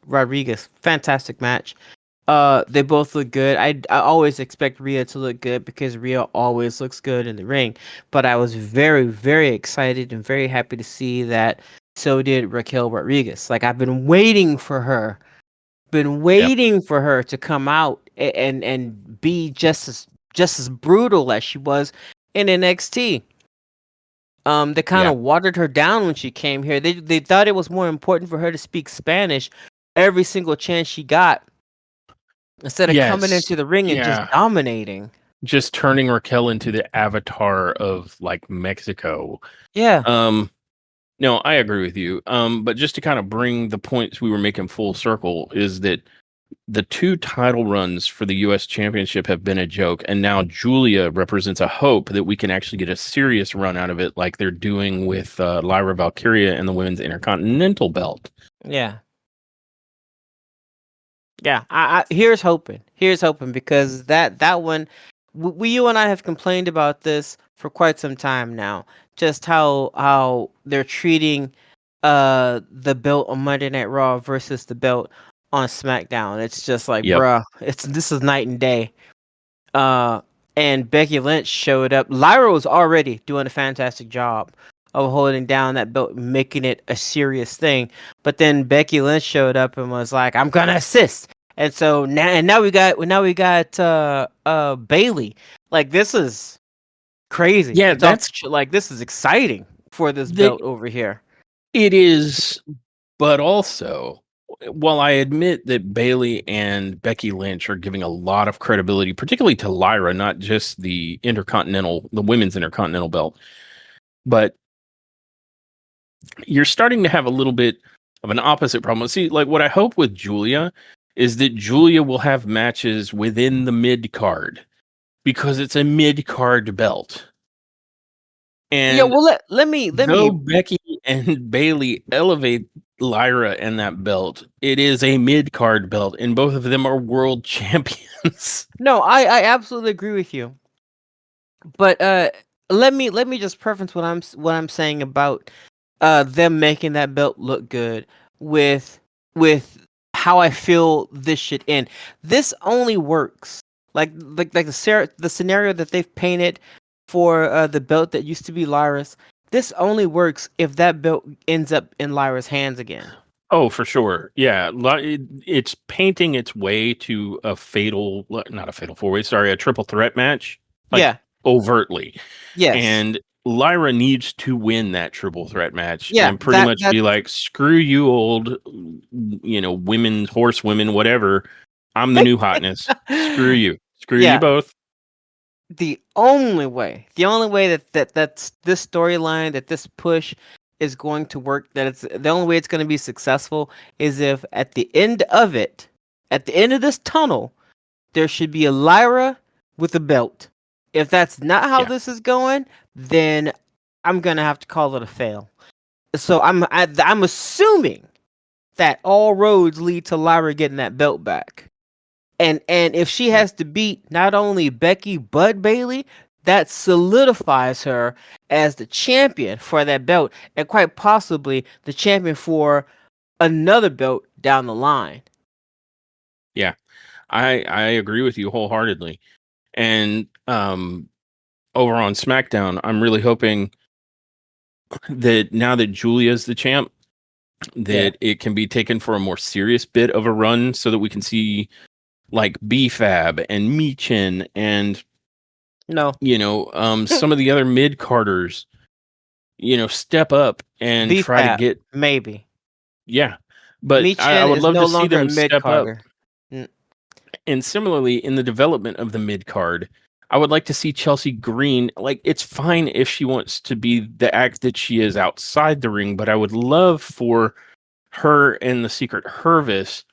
Rodriguez, fantastic match. They both look good. I always expect Rhea to look good because Rhea always looks good in the ring. But I was very, very excited and very happy to see that so did Raquel Rodriguez. Like I've been Yep. waiting for her to come out and be just as brutal as she was in NXT. They kind Yeah. of watered her down when she came here. They thought it was more important for her to speak Spanish every single chance she got instead of coming Yes. into the ring and just Yeah. dominating. Just turning Raquel into the avatar of like Mexico. Yeah, Um, no, I agree with you. But just to kind of bring the points we were making full circle is that the two title runs for the US Championship have been a joke, and now Julia represents a hope that we can actually get a serious run out of it, like they're doing with Lyra Valkyria and the Women's Intercontinental Belt. yeah, yeah. Here's hoping. Here's hoping because that one, you and I have complained about this for quite some time now. Just how they're treating the belt on Monday Night Raw versus the belt on SmackDown. It's just like, Yep. bruh, this is night and day. Uh, and Becky Lynch showed up. Lyra was already doing a fantastic job of holding down that belt, making it a serious thing. But then Becky Lynch showed up and was like, "I'm gonna assist." And so now we got Bailey. Like this is crazy. Yeah, It's off that's like this is exciting for this the belt over here. it is, but also, while I admit that Bailey and Becky Lynch are giving a lot of credibility, particularly to Lyra, not just the women's intercontinental belt, but you're starting to have a little bit of an opposite problem. See, like what I hope with Julia is that Julia will have matches within the mid card because it's a mid card belt. Yeah, And well let me though Becky and Bailey elevate Lyra and that belt, it is a mid card belt, and both of them are world champions. no, I absolutely agree with you. But let me just preference what I'm saying about them making that belt look good with with how I feel this should end. This only works like the scenario that they've painted for the belt that used to be Lyra's. This only works if that belt ends up in Lyra's hands again. Oh, for sure. Yeah. It's painting its way to not a fatal four way, sorry, a triple threat match, like Yeah. overtly. Yes. And Lyra needs to win that triple threat match Yeah. and pretty much That be like, screw you, old, women, horsewomen, whatever. I'm the new hotness. Screw you. Screw you yeah. both. The only way that's this storyline, that this push is going to work, that it's the only way it's going to be successful is if at the end of it, at the end of this tunnel, there should be a Lyra with a belt. If that's not how Yeah. this is going, then I'm gonna have to call it a fail. So I'm assuming that all roads lead to Lyra getting that belt back. And if she Yeah. has to beat not only Becky but Bailey, that solidifies her as the champion for that belt and quite possibly the champion for another belt down the line. Yeah. I agree with you wholeheartedly. And over on SmackDown, I'm really hoping that now that Julia's the champ, Yeah. that it can be taken for a more serious bit of a run so that we can see like B-Fab and Michin and No. some of the other mid carders, step up and try to BFAP, get, maybe. yeah. But I Michin would is love no to see longer a them mid step up. Carter. Mm, And similarly, in the development of the mid card, I would like to see Chelsea Green. Like, it's fine if she wants to be the act that she is outside the ring, but I would love for her and the Secret Hervis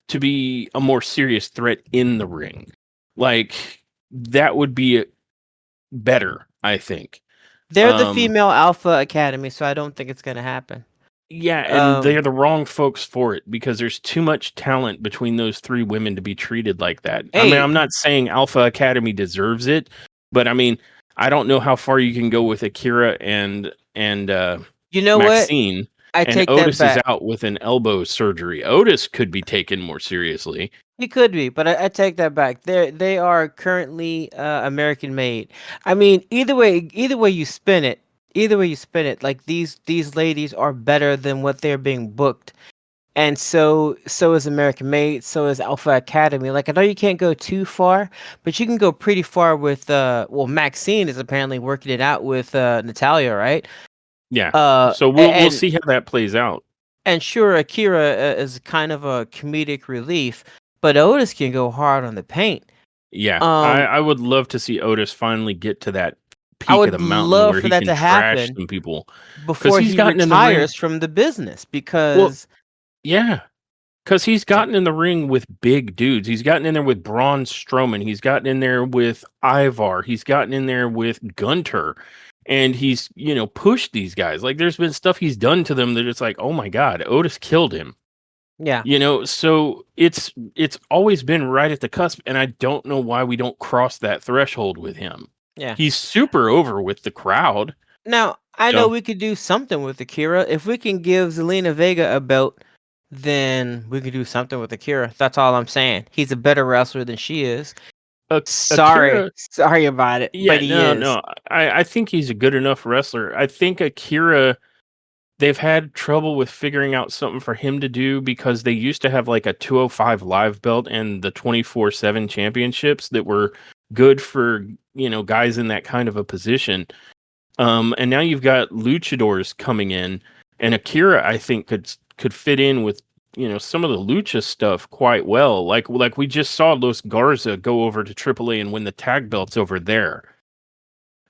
to be a more serious threat in the ring. Like, that would be better, I think, They're the Um, female alpha academy, so I don't think it's gonna happen. yeah, and they're Um, the wrong folks for it because there's too much talent between those three women to be treated like that. I mean, hey, I'm not saying Alpha Academy deserves it, but I mean, I don't know how far you can go with Akira and you know what? Maxine, I and take that Otis is back. out with an elbow surgery. Otis could be taken more seriously. He could be, but I take that back. They are currently American made. I mean, either way you spin it, like these ladies are better than what they're being booked, and so is American made, so is Alpha Academy. Like I know you can't go too far, but you can go pretty far with well, Maxine is apparently working it out with Natalia, right? Yeah. Uh, So a- we'll and see how that plays out. and sure, Akira is kind of a comedic relief, but Otis can go hard on the paint. Yeah. Um, I would love to see Otis finally get to that I peak of the would mountain love where for he that can to trash happen some people because before he's he gotten in the ring. retires from the business Well, because yeah. Because he's gotten in the ring with big dudes. He's gotten in there with Braun Strowman. He's gotten in there with Ivar. He's gotten in there with Gunter. And he's, pushed these guys. Like there's been stuff he's done to them that it's like, oh my God, Otis killed him. yeah, So it's always been right at the cusp, and I don't know why we don't cross that threshold with him. yeah. He's super over with the crowd. Now I know So we could do something with Akira if we can give Zelina Vega a belt. Then we could do something with Akira. That's all I'm saying. He's a better wrestler than she is. Akira, Sorry about it, but yeah, he no, is. no. I think he's a good enough wrestler. I think Akira, they've had trouble with figuring out something for him to do because they used to have like a 205 live belt and the 24/7 championships that were good for, guys in that kind of a position. And now you've got luchadors coming in, and Akira, I think, could fit in with some of the lucha stuff quite well. Like we just saw Los Garza go over to AAA and win the tag belts over there.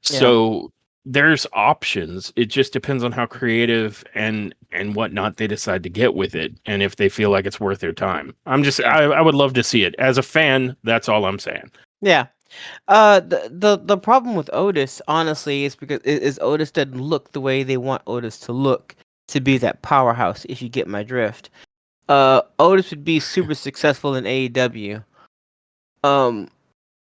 Yeah, So there's options. It just depends on how creative and whatnot they decide to get with it, and if they feel like it's worth their time. yeah, I would love to see it as a fan. That's all I'm saying. yeah. The problem with Otis, honestly, is because is Otis doesn't look the way they want Otis to look to be that powerhouse. If you get my drift, Otis would be super successful in AEW. Um,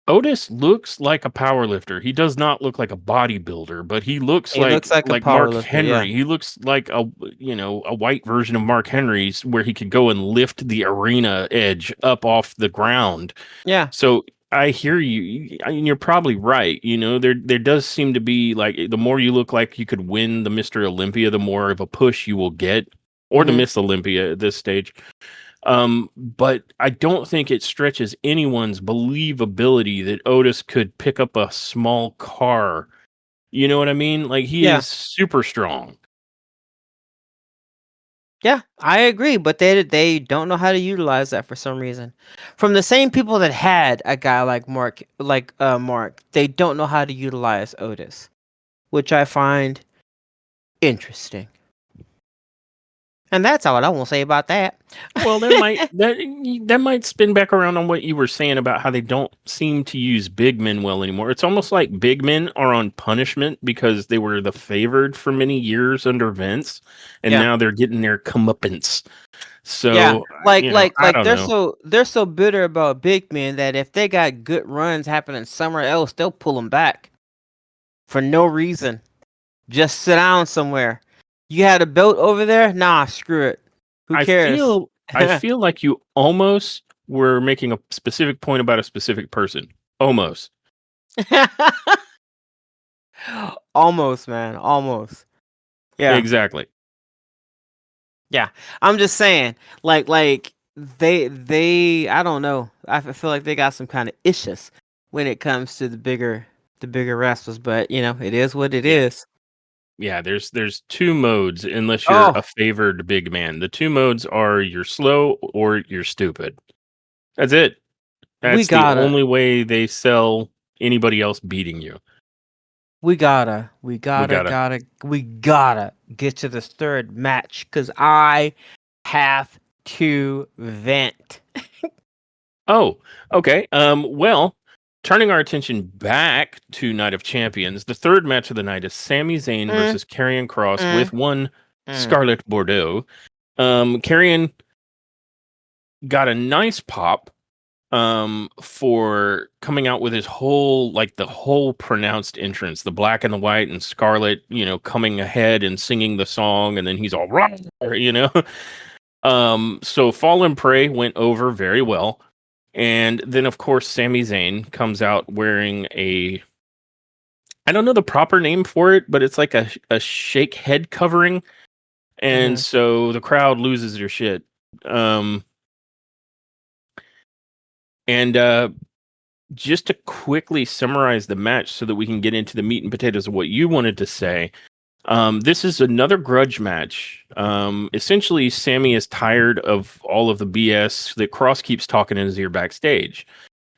Otis looks like a power lifter. He does not look like a bodybuilder, but he looks he looks like a like power Mark lifter. Yeah, Henry. He looks like a white version of Mark Henry's where he could go and lift the arena edge up off the ground. yeah, So I hear you. I mean, you're probably right. There does seem to be like the more you look like you could win the Mr. Olympia, the more of a push you will get, or the hmm Miss Olympia at this stage. But I don't think it stretches anyone's believability that Otis could pick up a small car. You know what I mean? Like he yeah, is super strong. yeah. I agree, but they don't know how to utilize that for some reason. From the same people that had a guy like Mark, they don't know how to utilize Otis, which I find interesting. And that's all I want to say about that. Well, that might spin back around on what you were saying about how they don't seem to use big men well anymore. It's almost like big men are on punishment because they were the favored for many years under Vince, and Yeah. now they're getting their comeuppance. Yeah, So, I don't know. they're so bitter about big men that if they got good runs happening somewhere else, they'll pull them back for no reason. Just sit down somewhere. You had a belt over there? Nah, screw it. Who I cares? feel I feel like you almost were making a specific point about a specific person. Almost. Almost, man. Almost. Yeah. Exactly. Yeah. I'm just saying, like they I don't know. Feel like they got some kind of issues when it comes to the bigger wrestlers, but it is what it Yeah. is. Yeah, there's two modes unless you're Oh, a favored big man. The two modes are you're slow or you're stupid. That's it. we That's the gotta only way they sell anybody else beating you. we gotta we We gotta gotta. gotta we gotta get to this third match because I have to vent. Oh, okay. Well, turning our attention back to Night of Champions, the third match of the night is Sami Zayn versus Karrion Kross with one Scarlett Bordeaux. Karrion got a nice pop for coming out with his whole the whole pronounced entrance, the black and the white and Scarlett, coming ahead and singing the song, and then he's all right, so Fall and Pray went over very well. And then of course Sami Zayn comes out wearing I don't know the proper name for it, but it's like a shake head covering. And so the crowd loses their shit. And just to quickly summarize the match so that we can get into the meat and potatoes of what you wanted to say. This is another grudge match. Essentially, Sammy is tired of all of the BS that Cross keeps talking in his ear backstage.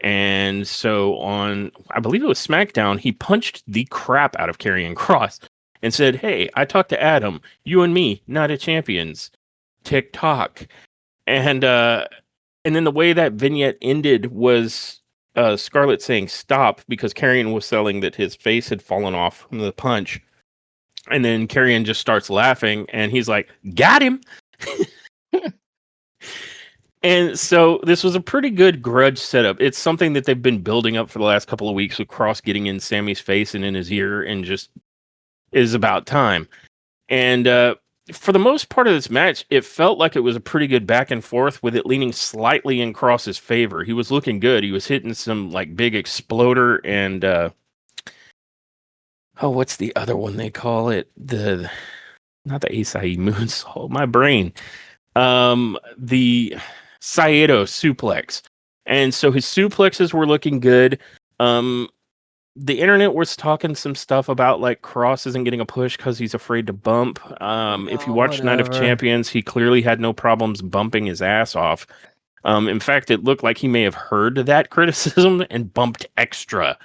And so on, I believe it was SmackDown, he punched the crap out of Karrion Kross and said, "Hey, I talked to Adam. You and me, not a champions. TikTok." And then the way that vignette ended was Scarlett saying stop because Karrion was selling that his face had fallen off from the punch. And then Karrion just starts laughing and he's like, "Got him." And so this was a pretty good grudge setup. It's something that they've been building up for the last couple of weeks with Cross getting in Sammy's face and in his ear, and just is about time. And for the most part of this match, it felt like it was a pretty good back and forth, with it leaning slightly in Cross's favor. He was looking good. He was hitting some big exploder and what's the other one they call it? Not the Acai moonsault. My brain. The Saito suplex. And so his suplexes were looking good. The internet was talking some stuff about Cross isn't getting a push because he's afraid to bump. If you watch Night of Champions, he clearly had no problems bumping his ass off. In fact, it looked like he may have heard that criticism and bumped extra.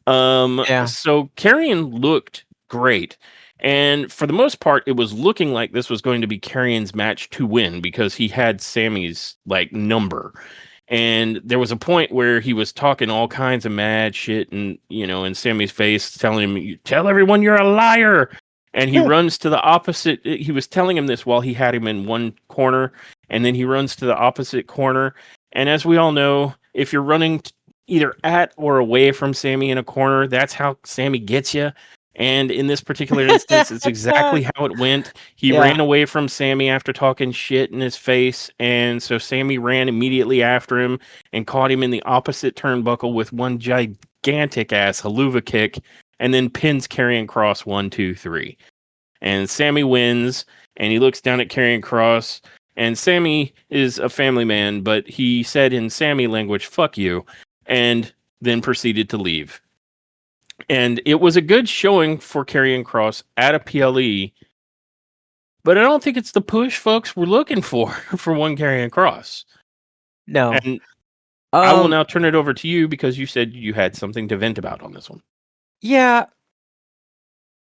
So Karrion looked great. And for the most part, it was looking like this was going to be Karrion's match to win because he had Sammy's number. And there was a point where he was talking all kinds of mad shit and, in Sammy's face, telling him, "You tell everyone you're a liar." And he runs to the opposite. He was telling him this while he had him in one corner. And then he runs to the opposite corner. And as we all know, if you're running either at or away from Sammy in a corner, that's how Sammy gets you. And in this particular instance, it's exactly how it went. He ran away from Sammy after talking shit in his face. And so Sammy ran immediately after him and caught him in the opposite turnbuckle with one gigantic ass haluva kick, and then pins Karrion Kross 1, 2, 3. And Sammy wins, and he looks down at Karrion Kross, and Sammy is a family man, but he said in Sammy language, "Fuck you," and then proceeded to leave. And it was a good showing for Karrion Kross at a PLE, but I don't think it's the push folks were looking for one Karrion Kross. No. And I will now turn it over to you because you said you had something to vent about on this one. Yeah.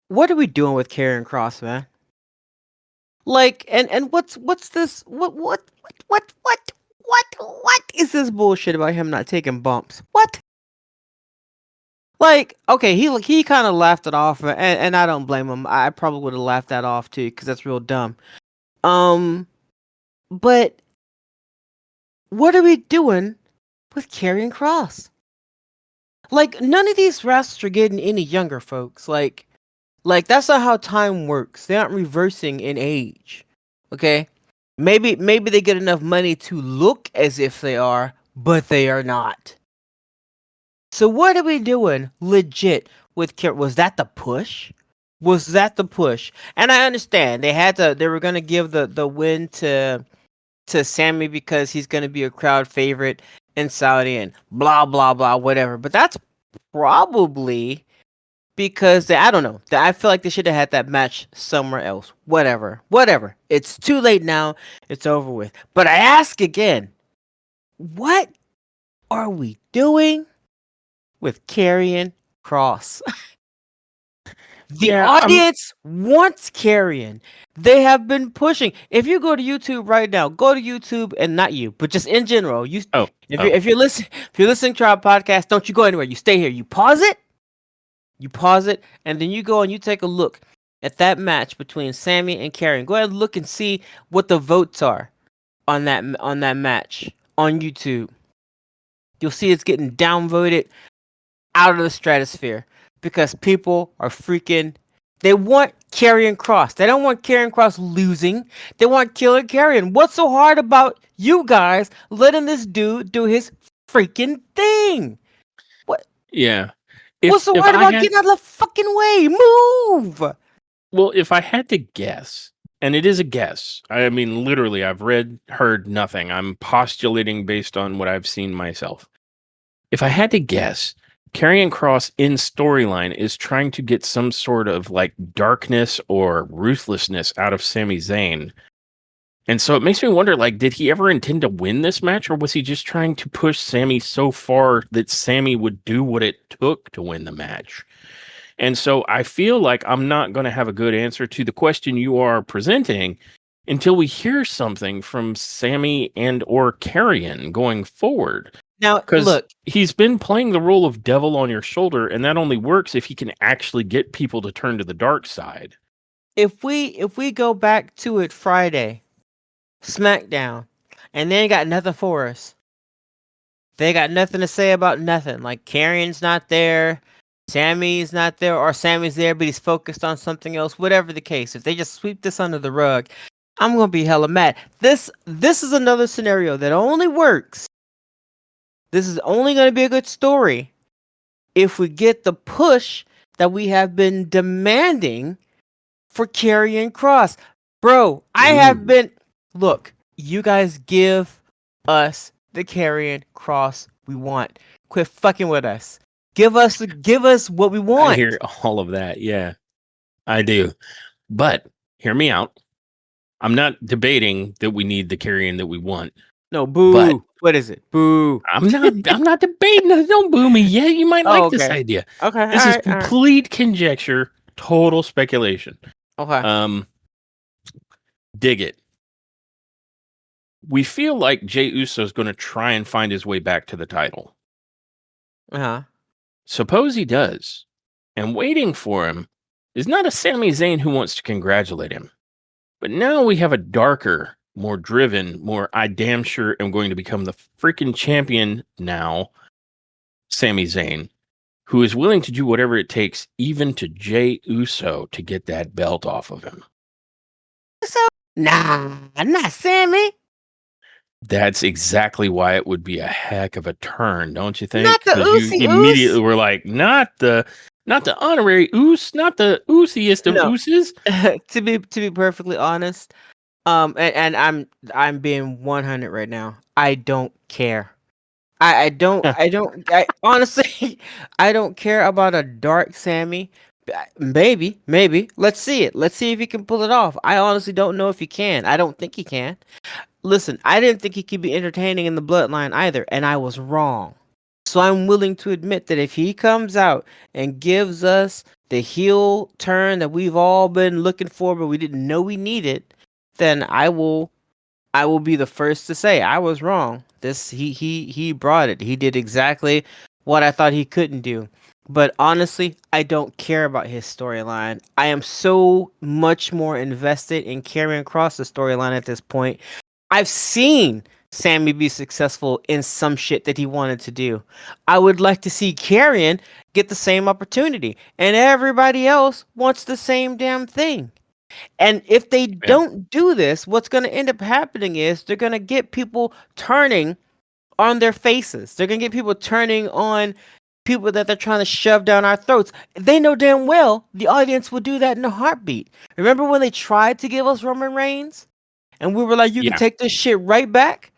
What are we doing with Karrion Kross, man? And what's this? What is this bullshit about him not taking bumps? What? Okay, he kind of laughed it off, and I don't blame him. I probably would have laughed that off too, because that's real dumb. But what are we doing with Karrion Kross? None of these wrestlers are getting any younger, folks. That's not how time works. They aren't reversing in age. Okay? Maybe they get enough money to look as if they are, but they are not. So what are we doing legit with Karrion? Was that the push? And I understand they were gonna give the win to Sammy because he's gonna be a crowd favorite in Saudi and blah blah blah whatever. But that's probably because I don't know. I feel like they should have had that match somewhere else. Whatever. It's too late now. It's over with. But I ask again, what are we doing with Karrion Kross? The Yeah, audience wants Carrion. They have been pushing. If you go to YouTube right now, go to YouTube and not you, but just in general, you oh, if oh, you're listening to our podcast, don't you go anywhere. You stay here. You pause it, and then you go and you take a look at that match between Sammy and Carrion. Go ahead and look and see what the votes are on that match on YouTube. You'll see it's getting downvoted out of the stratosphere because people are freaking. They want Karrion Cross. They don't want Karrion Cross losing. They want Killer Karrion. What's so hard about you guys letting this dude do his freaking thing? What? yeah. What's so If hard I about had getting out of the fucking way? Move! Well, if I had to guess, and it is a guess, I mean, literally, I've heard nothing. I'm postulating based on what I've seen myself. If I had to guess, Karrion Cross in storyline is trying to get some sort of like darkness or ruthlessness out of Sami Zayn. And so it makes me wonder, like, did he ever intend to win this match, or was he just trying to push Sammy so far that Sammy would do what it took to win the match? And so I feel like I'm not going to have a good answer to the question you are presenting until we hear something from Sammy and or Carrion going forward. Now, Because look, he's been playing the role of devil on your shoulder, and that only works if he can actually get people to turn to the dark side. if we go back to it Friday, SmackDown, and they ain't got nothing for us. They got nothing to say about nothing. Like Karrion's not there, Sammy's not there, or Sammy's there but he's focused on something else. Whatever the case, if they just sweep this under the rug, I'm gonna be hella mad. This is another scenario that only works. This is only gonna be a good story if we get the push that we have been demanding for Karrion Cross. Bro, I have Ooh. been. Look, you guys give us the Karrion Cross we want. Quit fucking with us. Give us what we I want. hear all of that. Yeah, I do. But hear me out. I'm not debating that we need the Carrion that we want, No, but boo. What is it? Boo. I'm not debating this. Don't boo me yet. You might Oh, like this okay. idea. Okay. This is All right. complete conjecture, total speculation. Okay. Um, dig it. We feel like Jey Uso is going to try and find his way back to the title. Uh-huh. Suppose he does, and waiting for him is not a Sami Zayn who wants to congratulate him, but now we have a darker, more driven, more I damn sure am going to become the freaking champion now, Sami Zayn, who is willing to do whatever it takes, even to Jey Uso, to get that belt off of him. So nah, not Sammy. That's exactly why it would be a heck of a turn, don't you think? Not the Because you Oosie immediately Oos. were like, not the honorary oos, not the oosiest of No. ooses. To be perfectly honest, and I'm being 100 right now. I don't care. I honestly I don't care about a dark Sammy. Maybe. Let's see it. Let's see if he can pull it off. I honestly don't know if he can. I don't think he can. Listen, I didn't think he could be entertaining in the bloodline either, and I was wrong. So I'm willing to admit that if he comes out and gives us the heel turn that we've all been looking for but we didn't know we needed, then I will be the first to say I was wrong. This he brought it. He did exactly what I thought he couldn't do. But honestly, I don't care about his storyline. I am so much more invested in carrying across the storyline at this point. I've seen Sammy be successful in some shit that he wanted to do. I would like to see Karrion get the same opportunity, and everybody else wants the same damn thing. And if they Yeah. don't do this, what's going to end up happening is they're going to get people turning on their faces. They're going to get people turning on people that they're trying to shove down our throats. They know damn well the audience will do that in a heartbeat. Remember when they tried to give us Roman Reigns? And we were like, you can Yeah. take this shit right back?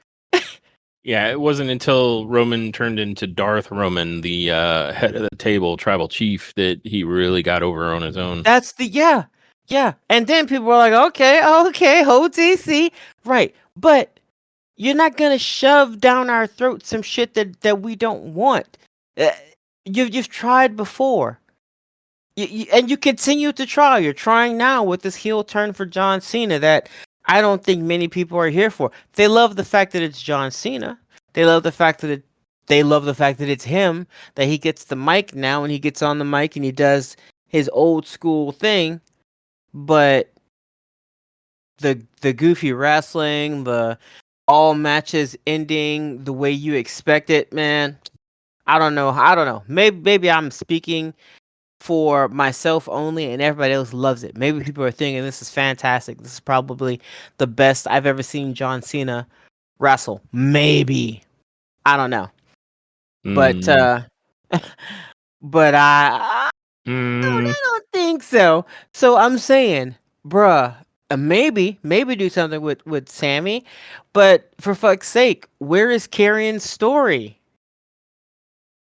Yeah, it wasn't until Roman turned into Darth Roman, the head of the table, tribal chief, that he really got over on his own. That's the, yeah. Yeah. And then people were like, okay, OTC. Right. But you're not gonna shove down our throats some shit that we don't want. Uh, you've tried before. And you continue to try. You're trying now with this heel turn for John Cena that I don't think many people are here for. They love the fact that it's John Cena. They love the fact that it's him, that he gets the mic now and he gets on the mic and he does his old school thing. But the goofy wrestling, the all matches ending the way you expect it, man. I don't know. I don't know. Maybe I'm speaking for myself only and everybody else loves it. Maybe people are thinking this is fantastic. This is probably the best I've ever seen John Cena wrestle. Maybe. I don't know. But Mm, but I don't think so. So I'm saying, bruh, maybe do something with Sammy, but for fuck's sake, where is Karrion's story?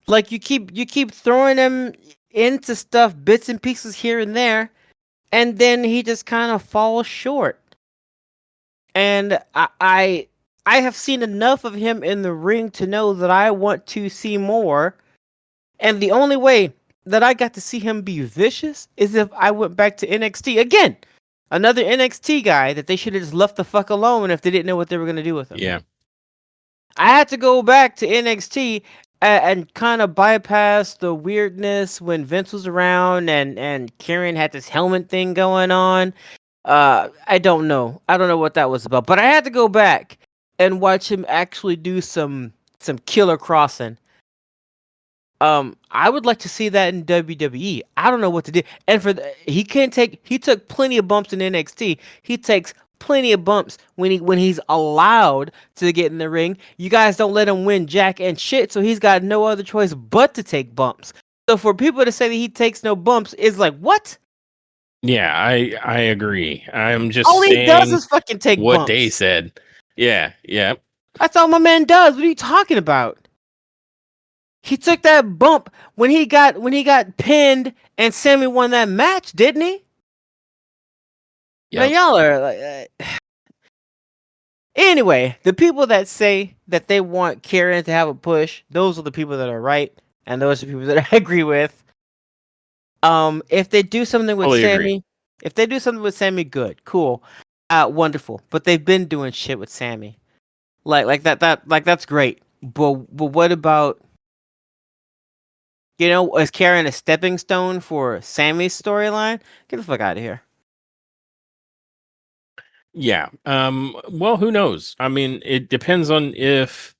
Like you keep throwing him into stuff, bits and pieces here and there, and then he just kind of falls short. And I have seen enough of him in the ring to know that I want to see more. And the only way that I got to see him be vicious is if I went back to NXT again. Another NXT guy that they should have just left the fuck alone if they didn't know what they were gonna do with him. yeah. I had to go back to NXT and kind of bypass the weirdness when Vince was around and Karen had this helmet thing going on. I don't know. I don't know what that was about, but I had to go back and watch him actually do some killer crossing. I would like to see that in WWE. I don't know what to do. And he took plenty of bumps in NXT. He takes plenty of bumps when he's allowed to get in the ring. You guys don't let him win jack and shit, so he's got no other choice but to take bumps. So for people to say that he takes no bumps is like, what? Yeah, I agree. I'm just All he does saying is fucking take what they bumps. said. Yeah, yeah. That's all my man does. What are you talking about? He took that bump when he got pinned and Sammy won that match, didn't he? Man, Yep. y'all are like. Anyway, the people that say that they want Karen to have a push, those are the people that are right, and those are the people that I agree with. If they do something with Totally agree. Sammy, good, cool, wonderful. But they've been doing shit with Sammy, like that's great. But what about, is Karen a stepping stone for Sammy's storyline? Get the fuck out of here. Yeah. Well, who knows? I mean, it depends on if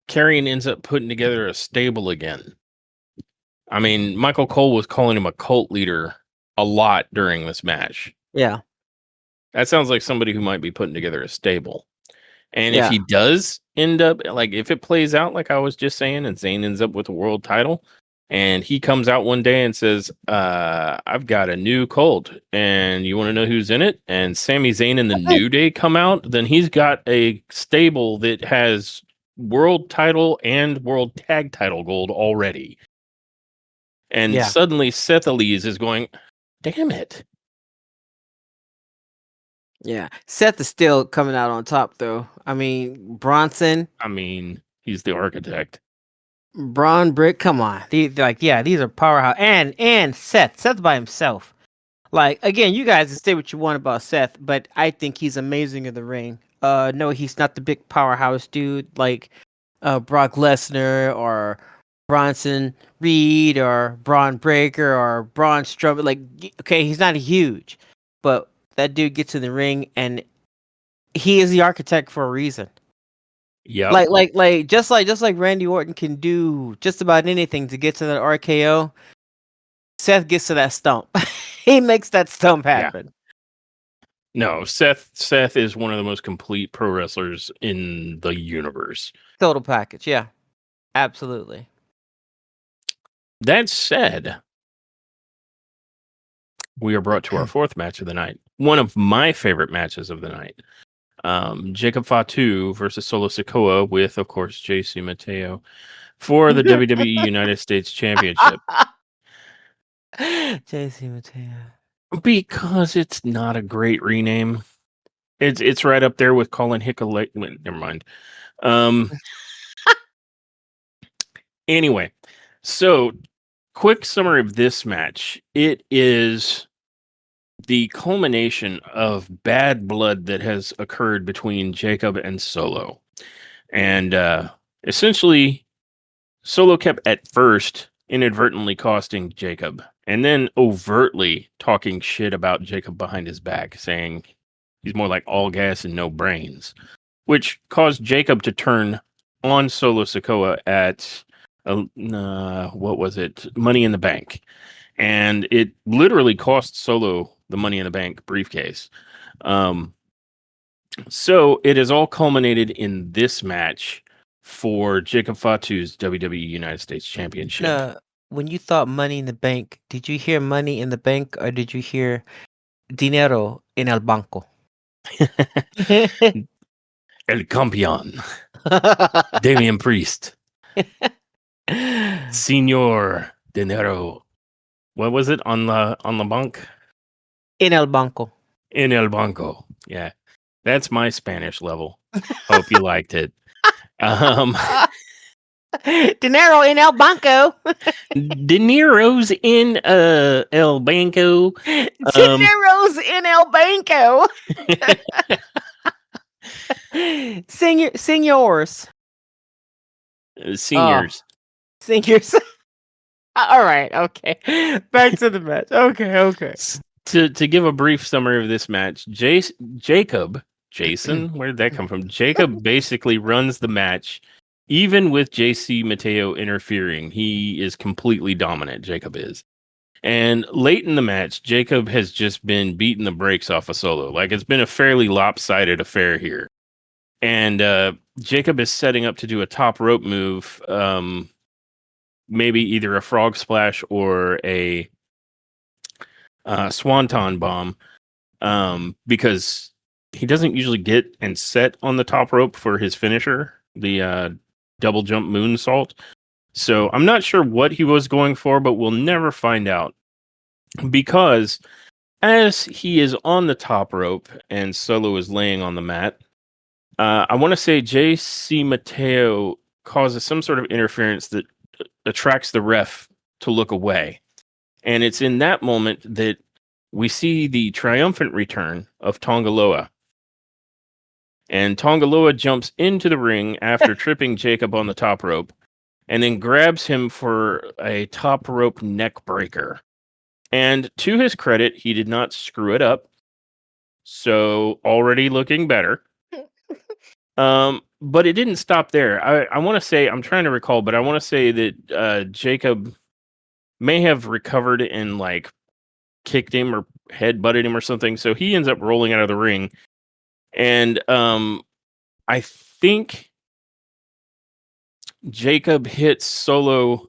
Carrion ends up putting together a stable again. I mean, Michael Cole was calling him a cult leader a lot during this match. Yeah, That sounds like somebody who might be putting together a stable. And if yeah. he does end up, like, if it plays out like I was just saying, and Zayn ends up with a world title, and he comes out one day and says, I've got a new cult, and you want to know who's in it? And Sami Zayn and the New Day come out, then he's got a stable that has world title and world tag title gold already. And Yeah. suddenly Seth Elise is going, damn it. Yeah, Seth is still coming out on top though. I mean, I mean, he's the architect. Braun Brick, come on. These these are powerhouse. And Seth by himself. Like again, you guys can say what you want about Seth, but I think he's amazing in the ring. No, he's not the big powerhouse dude like Brock Lesnar or Bronson Reed or Braun Breaker or Braun Strowman. Like, okay, he's not huge, but that dude gets in the ring and he is the architect for a reason. Yep. Like Randy Orton can do just about anything to get to that RKO. Seth gets to that stump. He makes that stump Yeah. happen. No, Seth is one of the most complete pro wrestlers in the universe. Total package, yeah. Absolutely. That said, we are brought to our fourth match of the night. One of my favorite matches of the night. Jacob Fatu versus Solo Sikoa with, of course, JC Mateo for the WWE United States Championship. JC Mateo. Because it's not a great rename. It's right up there with calling Hickalate. Never mind. Anyway, so quick summary of this match. It is the culmination of bad blood that has occurred between Jacob and Solo. And essentially, Solo kept at first inadvertently costing Jacob, and then overtly talking shit about Jacob behind his back, saying he's more like all gas and no brains, which caused Jacob to turn on Solo Sikoa at what was it? Money in the Bank. And it literally cost Solo the Money in the Bank briefcase. So it has all culminated in this match for Jacob Fatu's WWE United States Championship. When you thought Money in the Bank, did you hear Money in the Bank or did you hear Dinero en el banco? El Campeón, Damian Priest, Senor Dinero. What was it on the bunk? En el banco. In el banco. Yeah, that's my Spanish level. Hope you liked it. Dinero en el banco. De Niro's in El Banco. Dinero's in el banco. Seniors. Seniors. Seniors. All right. Okay. Back to the match. Okay. To give a brief summary of this match, Jason, where did that come from? Jacob basically runs the match, even with JC Mateo interfering. He is completely dominant, Jacob is. And late in the match, Jacob has just been beating the brakes off of Solo. Like, it's been a fairly lopsided affair here. And Jacob is setting up to do a top rope move, maybe either a frog splash or a swanton bomb, because he doesn't usually get and set on the top rope for his finisher, the double jump moonsault. So I'm not sure what he was going for, but we'll never find out, because as he is on the top rope and Solo is laying on the mat, I want to say JC Mateo causes some sort of interference that attracts the ref to look away. And it's in that moment that we see the triumphant return of Tongaloa. And Tongaloa jumps into the ring after tripping Jacob on the top rope, and then grabs him for a top rope neck breaker. And to his credit, he did not screw it up. So already looking better. But it didn't stop there. I want to say, I'm trying to recall, but I want to say that Jacob may have recovered and like kicked him or head butted him or something. So he ends up rolling out of the ring. And I think Jacob hits Solo,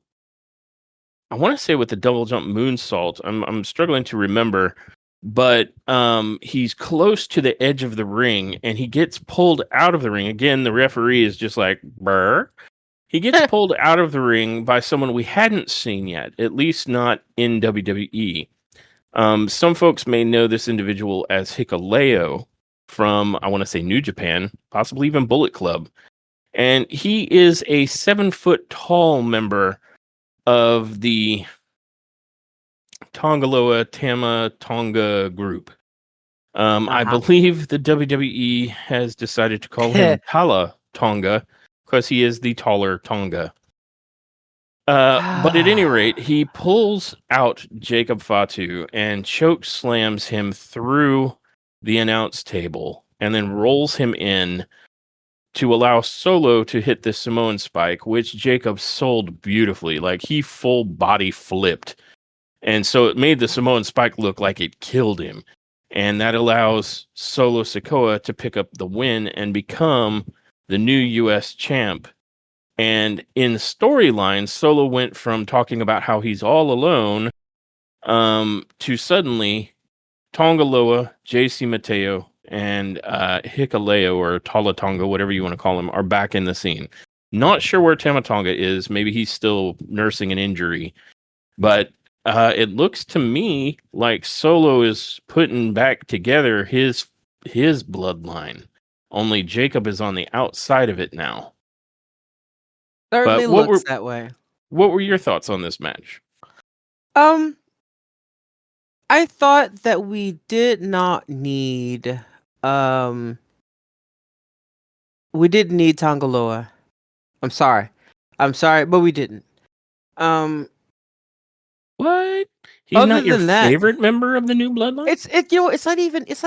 I want to say with the double jump moonsault. I'm struggling to remember, but he's close to the edge of the ring and he gets pulled out of the ring. Again, the referee is just like, brr. He gets pulled out of the ring by someone we hadn't seen yet, at least not in WWE. Some folks may know this individual as Hikuleo from, I want to say, New Japan, possibly even Bullet Club. And he is a 7-foot tall member of the Tongaloa Tama Tonga group. I believe the WWE has decided to call him Tala Tonga because he is the taller Tonga. But at any rate, he pulls out Jacob Fatu and choke slams him through the announce table and then rolls him in to allow Solo to hit the Samoan spike, which Jacob sold beautifully. Like, he full body flipped. And so it made the Samoan spike look like it killed him. And that allows Solo Sikoa to pick up the win and become the new US champ. And in storyline, Solo went from talking about how he's all alone to suddenly Tongaloa, JC Mateo, and Hikuleo or Talatonga, whatever you want to call him, are back in the scene. Not sure where Tamatonga is. Maybe he's still nursing an injury. But it looks to me like Solo is putting back together his bloodline. Only Jacob is on the outside of it now. Certainly looks that way. What were your thoughts on this match? Um, I thought that we did not need um we didn't need Tangaloa. I'm sorry. I'm sorry, but we didn't. Um What? He's Other not your than that, favorite member of the new bloodline? it's not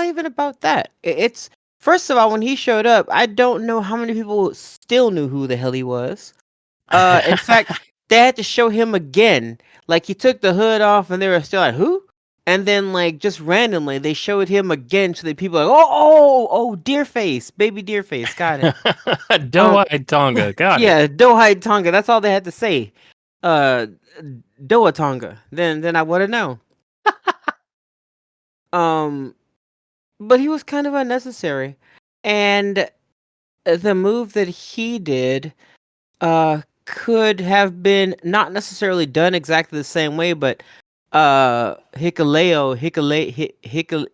even about that. It's first of all, when he showed up, I don't know how many people still knew who the hell he was. In fact, they had to show him again. Like he took the hood off, and they were still like, "Who?" And then, like just randomly, they showed him again to the people. Like, oh, Deerface, baby Deerface, got it. Doe-eyed Tonga, got it. Yeah, Dohai Tonga. That's all they had to say. Uh, Doa Tonga. Then I would have known. Um, but he was kind of unnecessary, and the move that he did could have been not necessarily done exactly the same way, but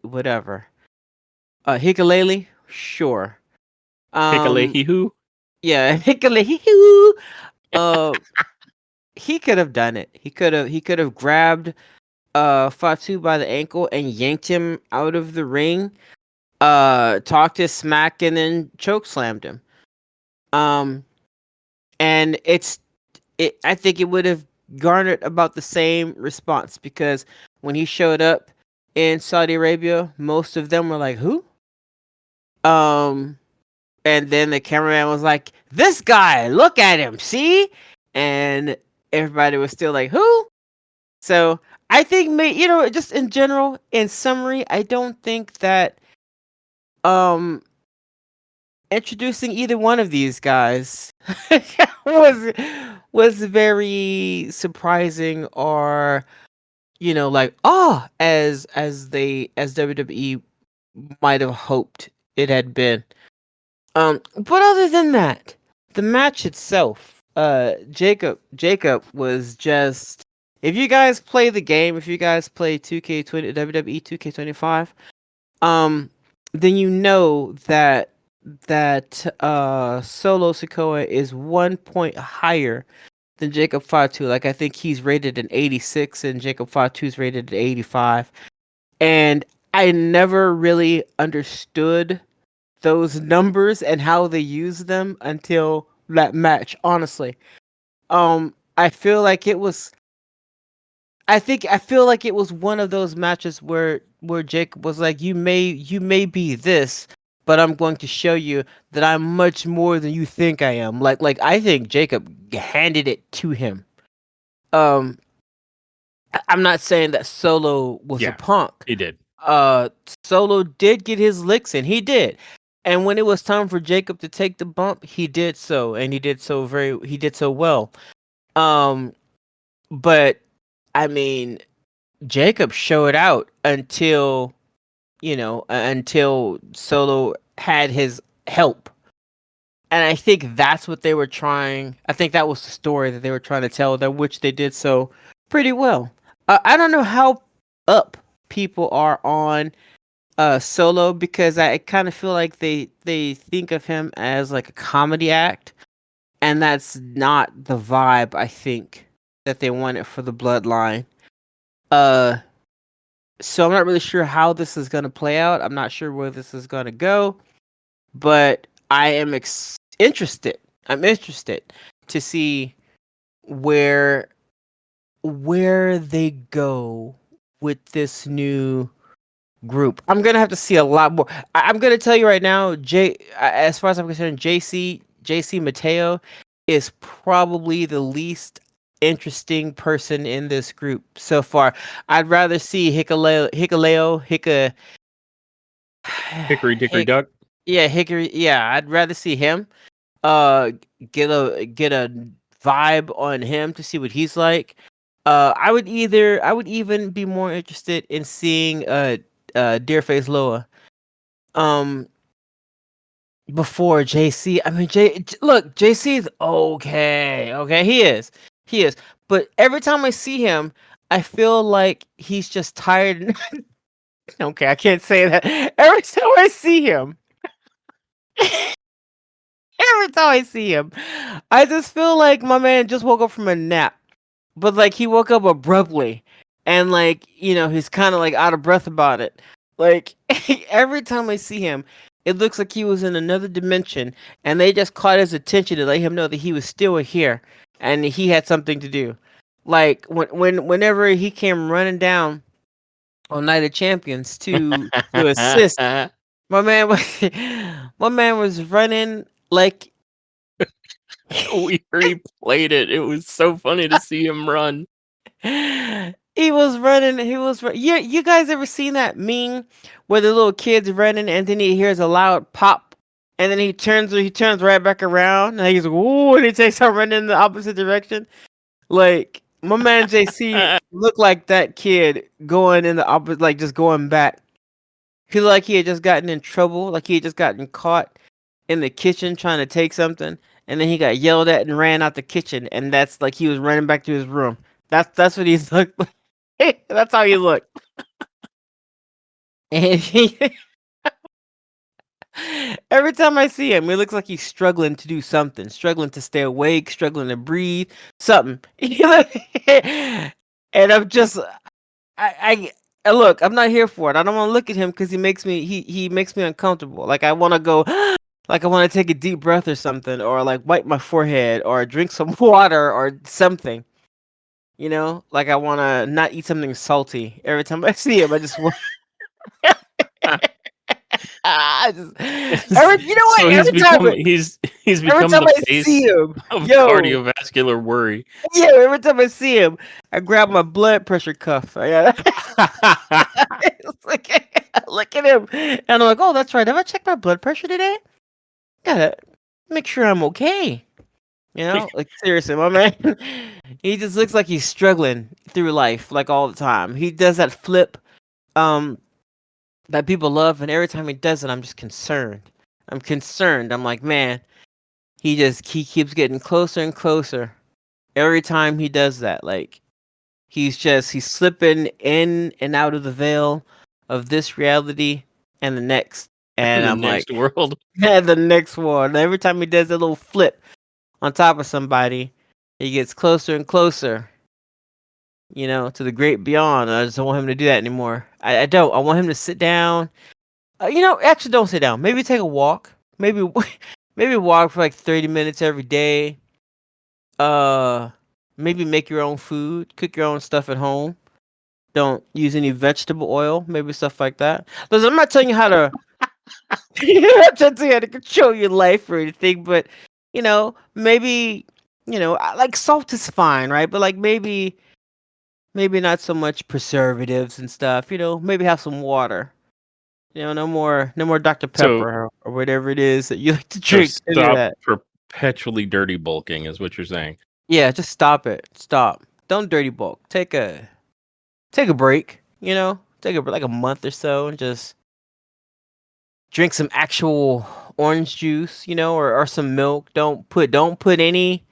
whatever. Hikalele, sure. Um Hikalehi-hoo? yeah, Hikalele. Uh he could have done it. He could have grabbed Fatu by the ankle and yanked him out of the ring, talked his smack and then choke slammed him. Um and I think it would have garnered about the same response because when he showed up in Saudi Arabia, most of them were like, "Who?" Um, and then the cameraman was like, "This guy, look at him, see?" And everybody was still like, "Who?" So I think, just in general, in summary, I don't think that um introducing either one of these guys was was very surprising or like as WWE might have hoped it had been. But other than that, the match itself, Jacob was just, if you guys play the game, if you guys play 2K20 WWE 2K25, then you know that Solo Sikoa is 1 point higher than Jacob Fatu. Like I think he's rated an 86 and Jacob Fatu's rated an 85. And I never really understood those numbers and how they use them until that match, honestly. I feel like it was I feel like it was one of those matches where Jacob was like, you may be this, but I'm going to show you that I'm much more than you think I am. Like I think Jacob handed it to him. Um, I'm not saying that Solo was a Yeah, punk. he did. Uh, Solo did get his licks in. He did. And when it was time for Jacob to take the bump, he did so, and he did so well. Um, but I mean, Jacob showed out until Solo had his help. And I think that's what they were trying. I think that was the story that they were trying to tell, that which they did so pretty well. I don't know how up people are on Solo because I kind of feel like they think of him as like a comedy act, and that's not the vibe I think that they wanted for the Bloodline. Uh, so I'm not really sure how this is gonna play out. I'm not sure where this is gonna go, but I am interested. I'm interested to see where they go with this new group. I'm gonna have to see a lot more. I'm gonna tell you right now, as far as I'm concerned, JC Mateo is probably the least interesting person in this group so far. I'd rather see Hickory Dickory Duck. yeah, Hickory. Yeah, I'd rather see him. Uh, get a vibe on him to see what he's like. I would even be more interested in seeing Deerface Loa. Um, before JC. I mean, look, JC is okay. Okay, he is. But every time I see him, I feel like he's just tired. Okay, I can't say that. Every time I see him, every time I see him, I just feel like my man just woke up from a nap. But like he woke up abruptly and like he's kind of like out of breath about it. Like every time I see him, it looks like he was in another dimension, and they just caught his attention to let him know that he was still here and he had something to do. Like whenever he came running down on Night of Champions to assist, my man was my man was running like We already played it. It was so funny to see him run. he was running. Yeah, you guys ever seen that meme where the little kid's running and then he hears a loud pop and then he turns right back around and he's like, "Ooh," and he takes off running in the opposite direction. Like my man JC looked like that kid going in the opposite, like just going back. He looked like he had just gotten in trouble, like he had just gotten caught in the kitchen trying to take something, and then he got yelled at and ran out the kitchen, and that's like he was running back to his room. That's what he's looked like. That's how he looked. And every time I see him, it looks like he's struggling to do something, struggling to stay awake, struggling to breathe, something. And I'm just, I look. I'm not here for it. I don't want to look at him because he makes me uncomfortable. Like I want to go, like I want to take a deep breath or something, or like wipe my forehead, or drink some water or something. Like I want to not eat something salty. Every time I see him, I just want. I just you know what? So he's become time the I face see him, of cardiovascular worry. yeah, every time I see him, I grab my blood pressure cuff. It's like, I look at him, and I'm like, oh, that's right. Have I checked my blood pressure today? Gotta make sure I'm okay. Like seriously, my man, he just looks like he's struggling through life, like all the time. He does that flip, that people love, and every time he does it, I'm just concerned. I'm concerned. I'm like, man, he keeps getting closer and closer every time he does that. Like he's slipping in and out of the veil of this reality and the next. And The I'm like, next world. yeah, the next one. Every time he does a little flip on top of somebody, he gets closer and closer, to the great beyond. I just don't want him to do that anymore. I don't. I want him to sit down. Actually, don't sit down. Maybe take a walk. Maybe maybe walk for like 30 minutes every day. Maybe make your own food, cook your own stuff at home. Don't use any vegetable oil, maybe stuff like that. Listen, I'm not telling you how to. I'm not telling you how to control your life or anything, but maybe like salt is fine, right? But like maybe not so much preservatives and stuff. Maybe have some water. No more Dr. So Pepper or whatever it is that you like to so drink. Any of stop that. perpetually dirty bulking is what you're saying. Yeah, just stop it. Stop. Don't dirty bulk. Take a break. Take like a month or so and just drink some actual orange juice. Or some milk. Don't put any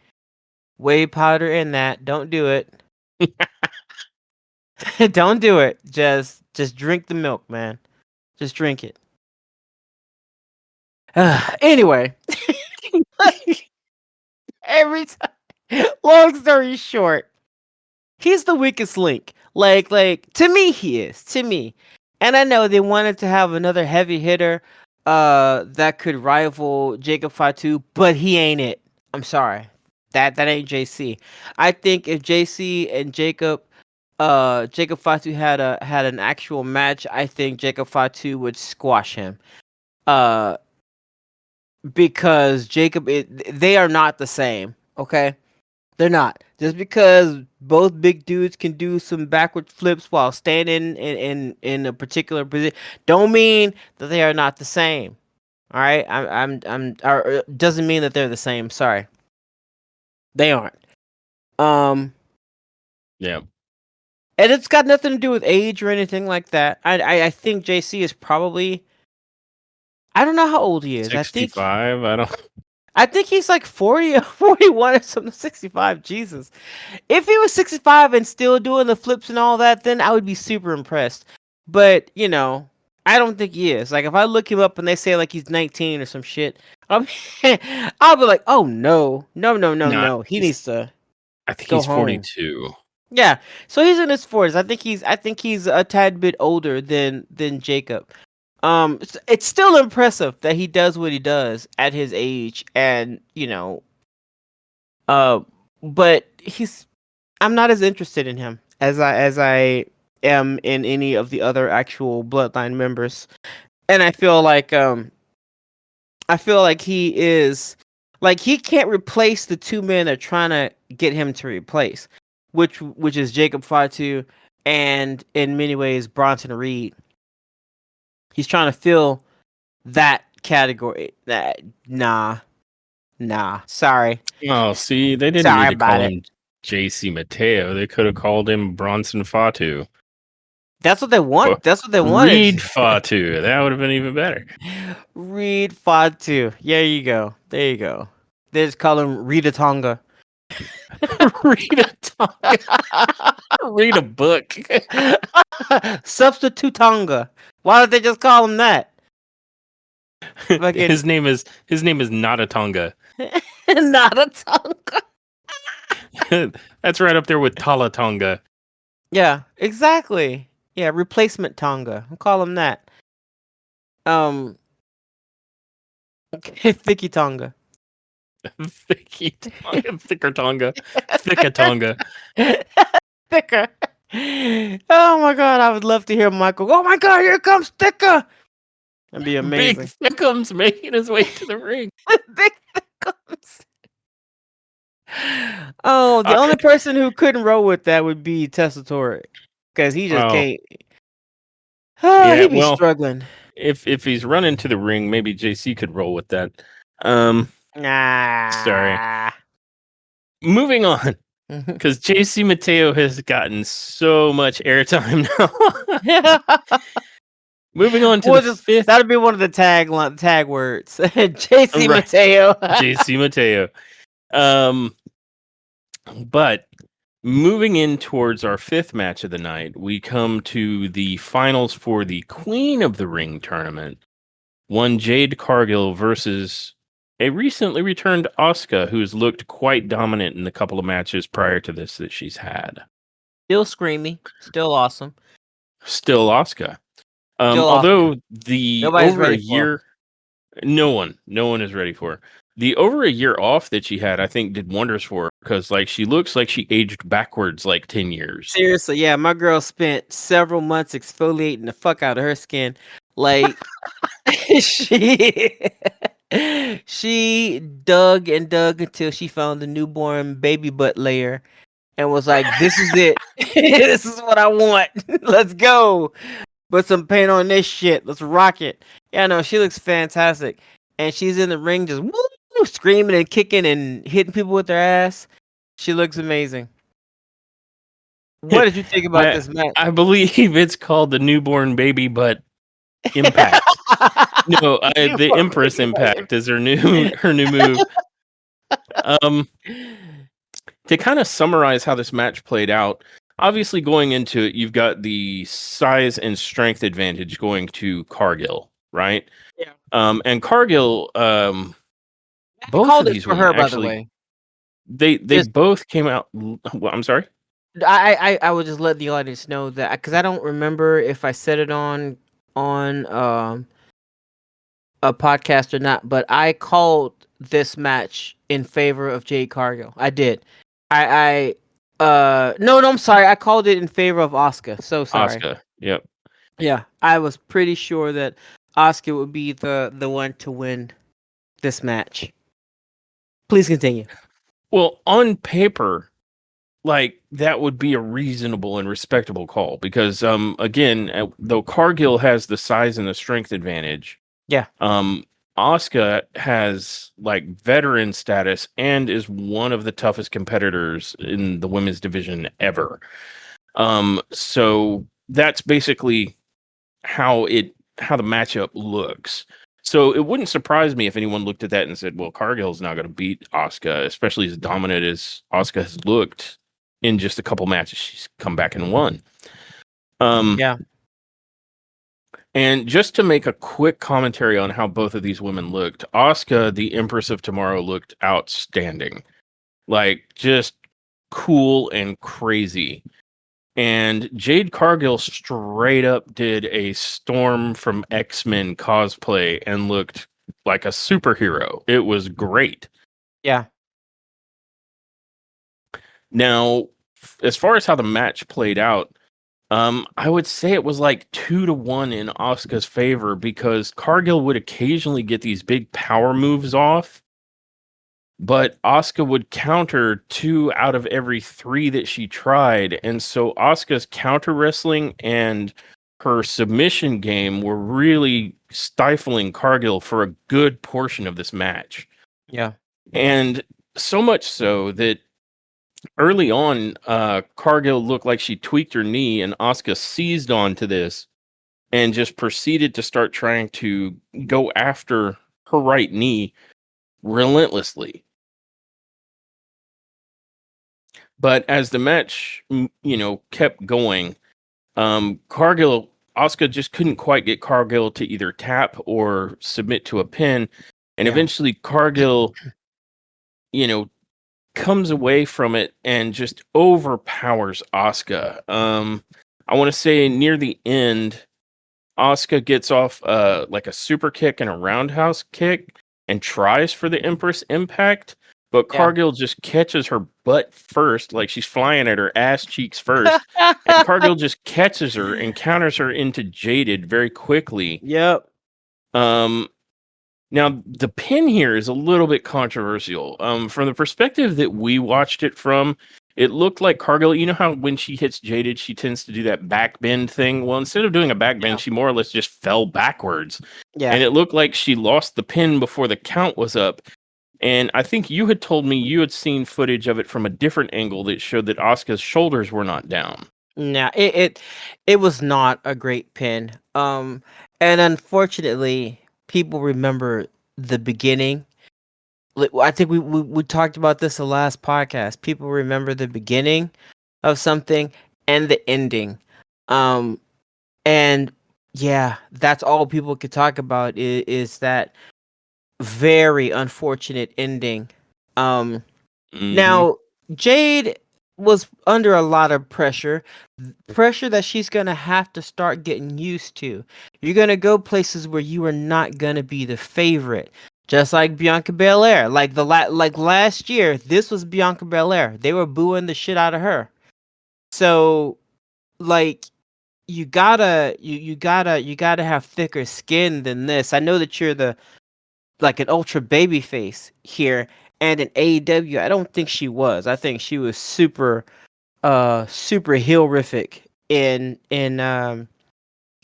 whey powder in that. Don't do it. Don't do it. Just drink the milk, man. Just drink it. Anyway, every time. Long story short, he's the weakest link. Like to me, he is to me. And I know they wanted to have another heavy hitter, that could rival Jacob Fatu, but he ain't it. I'm sorry, that ain't JC. I think if JC and Jacob Fatu had an actual match, I think Jacob Fatu would squash him. Because they are not the same. Okay, they're not. Just because both big dudes can do some backward flips while standing in a particular position, don't mean that they are not the same. All right, or doesn't mean that they're the same. Sorry, they aren't. Yeah. And it's got nothing to do with age or anything like that. I think JC is probably. I don't know how old he is. 65. I think he's like 40 or 41 or something. 65. Jesus. If he was 65 and still doing the flips and all that, then I would be super impressed. But, I don't think he is. Like, if I look him up and they say, like, he's 19 or some shit, I'll be like, oh, no. No. No, He needs to I think go he's home. 42. Yeah, so he's in his 40s. I think he's a tad bit older than Jacob. It's still impressive that he does what he does at his age, and uh, but I'm not as interested in him as I am in any of the other actual Bloodline members, and I feel like he is like he can't replace the two men they're trying to get him to replace, which is Jacob Fatu and in many ways Bronson Reed. He's trying to fill that category. Nah. Sorry, Oh, see, they didn't sorry need to about call it. him JC Mateo. They could have called him Bronson Fatu. That's what they Or want. That's what they Reed wanted. Fatu. That would have been even better. Reed Fatu. There you go. There you go. They just call him Rita Tonga. Read a tongue. Read a book. Substitute Tonga. Why don't they just call him that? Fucking his name is not a Tonga. not a Tonga. That's right up there with Talatonga. Yeah, exactly. Yeah, replacement Tonga. I'll call him that. Um, Thicky Tonga. Thicky Tonga. Thicker Tonga. Thicka Tonga. Thicker. Oh my god, I would love to hear Michael. Oh my god, here comes Thicker. That'd be Big amazing. Thickums making his way to the ring. Big Thickums. Oh, the only person who couldn't roll with that would be Tessitore, because he just can't. Yeah, he'd be well, struggling. if he's running to the ring, maybe JC could roll with that. Sorry. Nah. Moving on, because JC Mateo has gotten so much airtime now. Moving on to the fifth. That'd be one of the tag words. JC Right. Mateo. JC Mateo. But moving in towards our fifth match of the night, we come to the finals for the Queen of the Ring tournament. One Jade Cargill versus a recently returned Asuka, who's looked quite dominant in the couple of matches prior to this that she's had. Still screamy. Still awesome. Still Asuka. Still although awesome. the Nobody's over a ready for her. year, no one is ready for her. The over a year off that she had, I think, did wonders for her because, like, she looks like she aged backwards like 10 years. Seriously, yeah, my girl spent several months exfoliating the fuck out of her skin. Like, she dug and dug until she found the newborn baby butt layer and was like, "This is it. This is what I want. Let's go. Put some paint on this shit. Let's rock it." Yeah, no, she looks fantastic, and she's in the ring just woo, screaming and kicking and hitting people with her ass. She looks amazing. What did you think about this match? I believe it's called the newborn baby butt impact. No, the Empress Impact is her new move. To kind of summarize how this match played out, obviously going into it, you've got the size and strength advantage going to Cargill, right? Yeah. And Cargill, both called of it these for women her, by the actually, way. they both came out. Well, I'm sorry. I would just let the audience know that because I don't remember if I said it on a podcast or not, but I called this match in favor of Jade Cargill. I did. No, I'm sorry. I called it in favor of Asuka. So sorry. Asuka. Yep. Yeah, I was pretty sure that Asuka would be the one to win this match. Please continue. Well, on paper, like that would be a reasonable and respectable call because again, though Cargill has the size and the strength advantage, Yeah. Asuka has like veteran status and is one of the toughest competitors in the women's division ever. So that's basically how the matchup looks. So it wouldn't surprise me if anyone looked at that and said, well, Cargill's not going to beat Asuka, especially as dominant as Asuka has looked in just a couple matches she's come back and won. Yeah. And just to make a quick commentary on how both of these women looked, Asuka, the Empress of Tomorrow, looked outstanding. Like, just cool and crazy. And Jade Cargill straight up did a Storm from X-Men cosplay and looked like a superhero. It was great. Yeah. Now, as far as how the match played out, I would say it was like 2-1 in Asuka's favor because Cargill would occasionally get these big power moves off, but Asuka would counter 2 out of every 3 that she tried. And so Asuka's counter wrestling and her submission game were really stifling Cargill for a good portion of this match. Yeah. And so much so that early on, Cargill looked like she tweaked her knee, and Asuka seized onto this and just proceeded to start trying to go after her right knee relentlessly. But as the match, kept going, Asuka just couldn't quite get Cargill to either tap or submit to a pin, and Yeah. eventually Cargill, you know, comes away from it and just overpowers Asuka. I want to say near the end, Asuka gets off like a super kick and a roundhouse kick and tries for the Empress Impact, but Yeah. Cargill just catches her butt first, like she's flying at her ass cheeks first, and Cargill just catches her and counters her into Jaded very quickly. Yep. Um, Now, the pin here is a little bit controversial. From the perspective that we watched it from, it looked like Cargill, you know how when she hits Jaded, she tends to do that back bend thing? Well, instead of doing a back bend, Yeah. she more or less just fell backwards. Yeah. And it looked like she lost the pin before the count was up. And I think you had told me you had seen footage of it from a different angle that showed that Asuka's shoulders were not down. Nah, it was not a great pin. And unfortunately, people remember the beginning. I think we talked about this the last podcast. People remember the beginning of something and the ending. And yeah, that's all people could talk about is that very unfortunate ending. Mm-hmm. Now, Jade was under a lot of pressure that she's gonna have to start getting used to. You're gonna go places where you are not gonna be the favorite, just like Bianca Belair. Like last year, this was Bianca Belair. They were booing the shit out of her. So, like, you gotta have thicker skin than this. I know that you're the like an ultra baby face here, and in AEW, I don't think she was. I think she was super heel-rific in AEW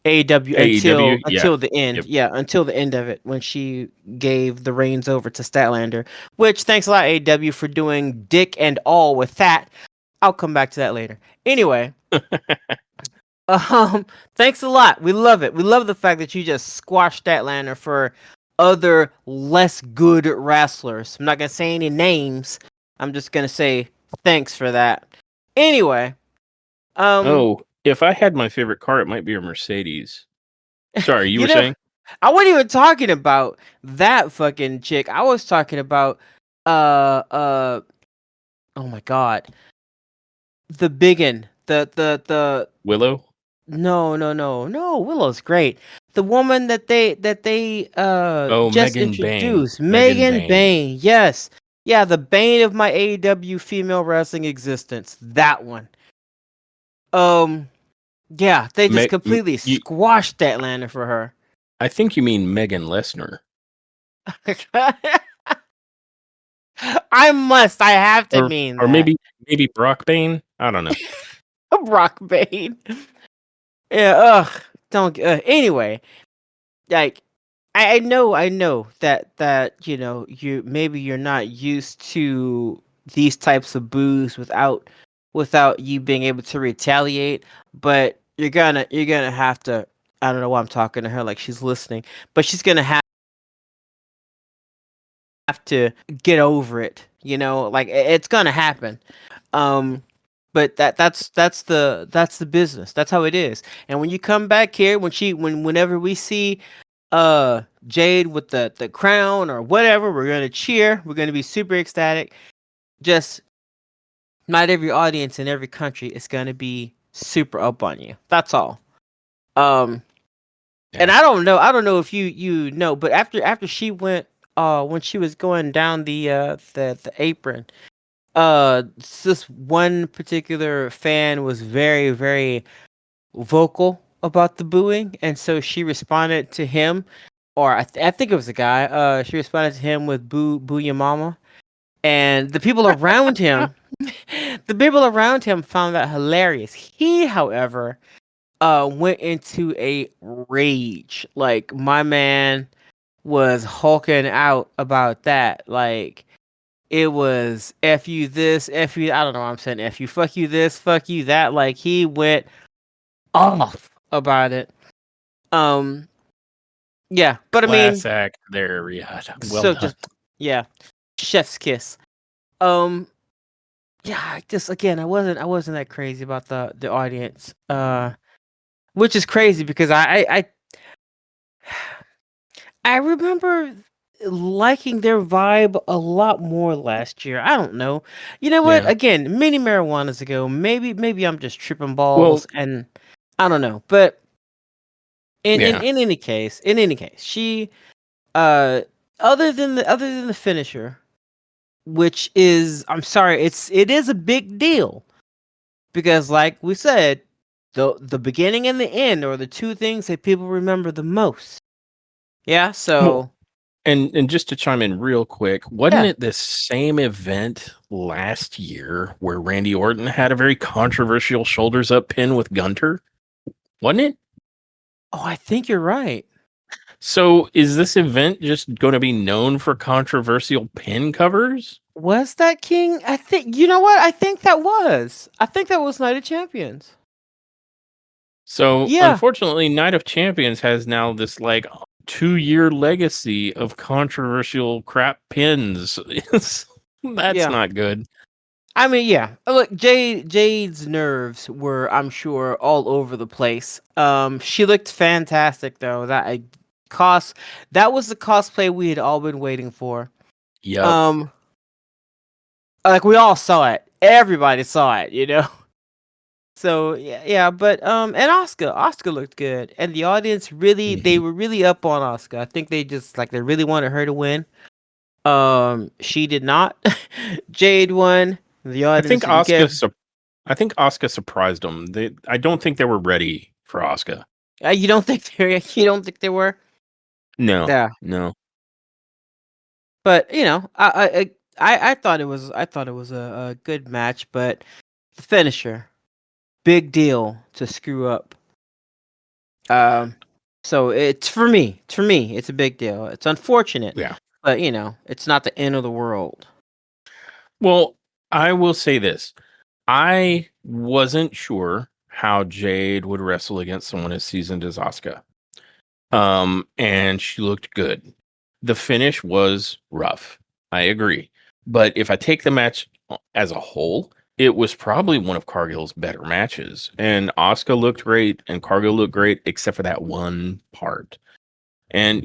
AEW, yeah. until the end. Yep. Yeah, until the end of it when she gave the reins over to Statlander. Which thanks a lot AEW for doing dick and all with that. I'll come back to that later. Anyway, thanks a lot. We love it. We love the fact that you just squashed Statlander for other less good wrestlers. I'm not gonna say any names. I'm just gonna say thanks for that. Anyway, Oh, if I had my favorite car, it might be a Mercedes. Sorry, you you were know, saying? I wasn't even talking about that fucking chick. I was talking about uh uh oh my god, the biggin, the Willow? no, Willow's great. The woman that they Oh, just Megan Bane. introduced, Megan Megan Bane. Bane. Yes. Yeah, the bane of my AEW female wrestling existence. That one. Yeah, they just completely You, squashed that lander for her. I think you mean Megan Lesnar. I have to Or mean or that. maybe Brock Bane? I don't know. Brock Bane. Yeah, don't anyway, like I know that you're not used to these types of boos without you being able to retaliate, but you're gonna have to. I don't know why I'm talking to her like she's listening, but she's gonna have to get over it. Like it's gonna happen. Um, but that's the business. That's how it is. And when you come back here, whenever we see Jade with the crown or whatever, we're gonna cheer. We're gonna be super ecstatic. Just not every audience in every country is gonna be super up on you. That's all. Um, and Yeah. I don't know if you know, but after she went, when she was going down the apron, this one particular fan was very very vocal about the booing, and so she responded to him, or I think it was a guy. She responded to him with "boo your mama," and the people around him, the people around him found that hilarious. He, however, went into a rage. Like my man was hulking out about that. Like it was f you this, f you. I don't know what I'm saying. F you, fuck you this, fuck you that. Like he went off about it. Um, yeah, but I mean, Class act there, Riyadh. Well so done. just yeah, chef's kiss. Um, yeah, just again, I wasn't that crazy about the audience. Which is crazy because I remember liking their vibe a lot more last year. I don't know. You know what? Yeah. Again, many marijuanas ago. Maybe I'm just tripping Well, balls and I don't know. But yeah. in any case, she uh other than the finisher, which is I'm sorry, it is a big deal because like we said, the beginning and the end are the two things that people remember the most. Yeah, Well, so and just to chime in real quick, wasn't yeah. it this same event last year where Randy Orton had a very controversial shoulders up pin with Gunter? Wasn't it? Oh, I think you're right. So is this event just going to be known for controversial pin covers? Was that King? I think you know what? I think that was. I think that was Night of Champions. So Yeah, unfortunately, Night of Champions has now this like 2 year legacy of controversial crap pins. That's yeah. not good. I mean, yeah. Look, Jade's nerves were, I'm sure, all over the place. She looked fantastic though. Cost that was the cosplay we had all been waiting for. Yep. Um, like we all saw it. Everybody saw it, you know. So yeah, yeah, but and Oscar looked good, and the audience really they Mhm. were really up on Oscar. I think they just like they really wanted her to win. She did not. Jade won. The I audience think didn't Oscar. give. I think Oscar surprised them. I don't think they were ready for Oscar. You don't think they? You don't think they were? No, Yeah, no. but you know, I thought it was a good match, but the finisher, big deal to screw up. Um, so for me, it's a big deal. It's unfortunate, Yeah. but you know, it's not the end of the world. Well, I will say this. I wasn't sure how Jade would wrestle against someone as seasoned as Asuka. And she looked good. The finish was rough. I agree. But if I take the match as a whole, it was probably one of Cargill's better matches. And Asuka looked great and Cargill looked great, except for that one part. And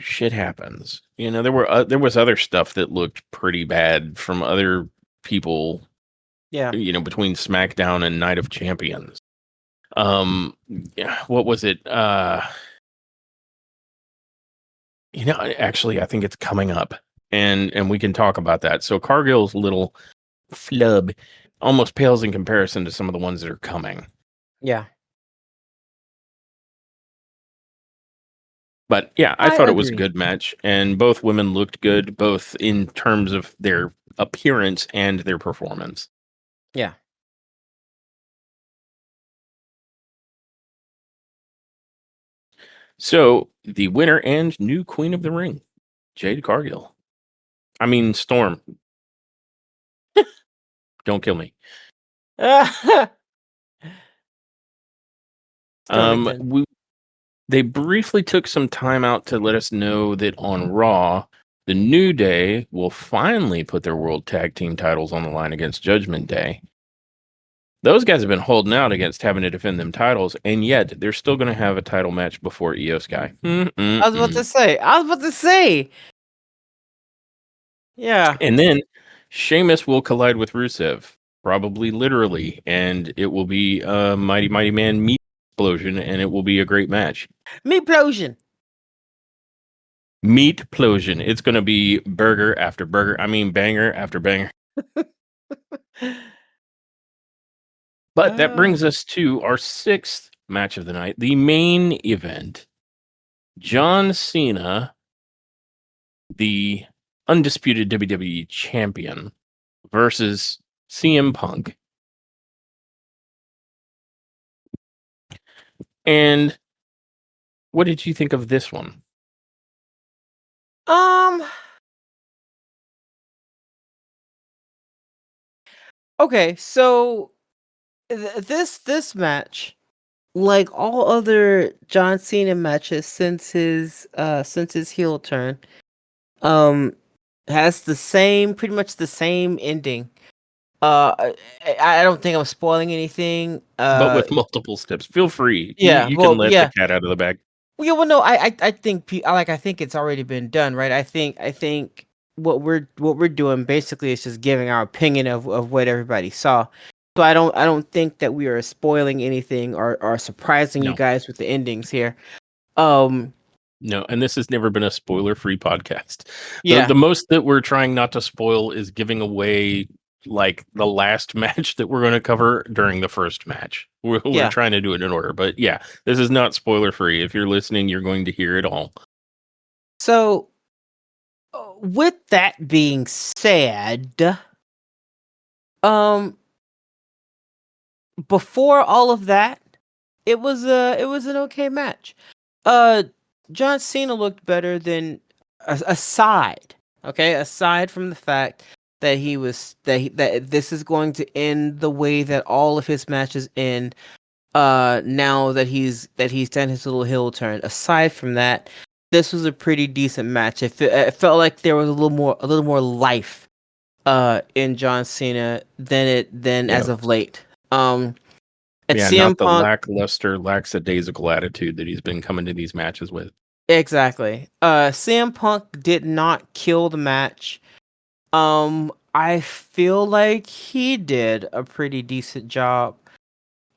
shit happens. There was other stuff that looked pretty bad from other people, Yeah, between SmackDown and Night of Champions. Yeah, what was it? Actually, I think it's coming up, and we can talk about that. So Cargill's little flub almost pales in comparison to some of the ones that are coming. yeah, But yeah, I I thought it was a agree. good match, and both women looked good, both in terms of their appearance and their performance. Yeah. So the winner and new Queen of the Ring, Jade Cargill. I mean Storm. Don't kill me. Stormington. We They briefly took some time out to let us know that on Raw, the New Day will finally put their World Tag Team titles on the line against Judgment Day. Those guys have been holding out against having to defend them titles, and yet they're still going to have a title match before Io Sky. I was about to say. I was about to say. Yeah. And then Sheamus will collide with Rusev. probably literally, and it will be a Mighty Mighty Man meat explosion, and it will be a great match. Meatplosion. Meat plosion. It's going to be burger after burger. I mean, banger after banger. But that brings us to our sixth match of the night, the main event. John Cena, the undisputed WWE champion, versus CM Punk. And what did you think of this one? Okay, so this match, like all other John Cena matches since his heel turn, has pretty much the same ending. I don't think I'm spoiling anything. But with multiple steps. Feel free. Yeah, You can well, let the yeah. cat out of the bag. Yeah, well, no, I think I think it's already been done, right? I think what we're doing basically is just giving our opinion of what everybody saw. So I don't think that we are spoiling anything or surprising you No. guys with the endings here. No, and this has never been a spoiler-free podcast. Yeah. The most that we're trying not to spoil is giving away like the last match that we're going to cover during the first match. We're Yeah. trying to do it in order, but yeah, this is not spoiler-free. If you're listening, you're going to hear it all. So, with that being said, before all of that, it was an okay match. John Cena looked better than aside from the fact that that this is going to end the way that all of his matches end. Now that he's done his little heel turn. Aside from that, this was a pretty decent match. It felt like there was a little more life in John Cena than as of late. At Yeah, CM not the Punk, lackluster, lackadaisical attitude that he's been coming to these matches with. exactly. CM Punk did not kill the match. I feel like he did a pretty decent job.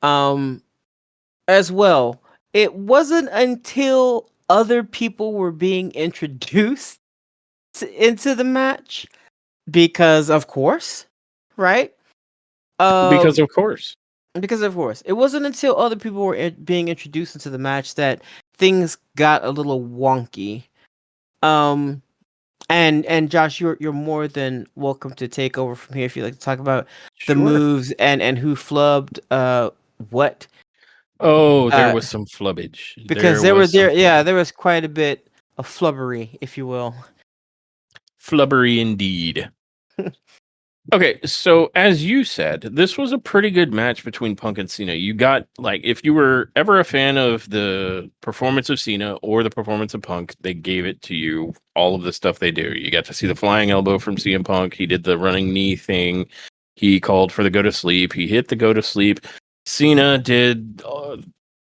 As well. It wasn't until other people were being introduced into the match because of course, right? Because of course. Because of course, it wasn't until other people were being introduced into the match that things got a little wonky. And Josh, you're more than welcome to take over from here if you'd like to talk about the moves and who flubbed what. Oh, there was some flubbage. Because there was quite a bit of flubbery, if you will. Flubbery indeed. Okay, so as you said, this was a pretty good match between Punk and Cena. You got, like, if you were ever a fan of the performance of Cena or the performance of Punk, they gave it to you, all of the stuff they do. You got to see the flying elbow from CM Punk. He did the running knee thing. He called for the go to sleep. He hit the go to sleep. Cena did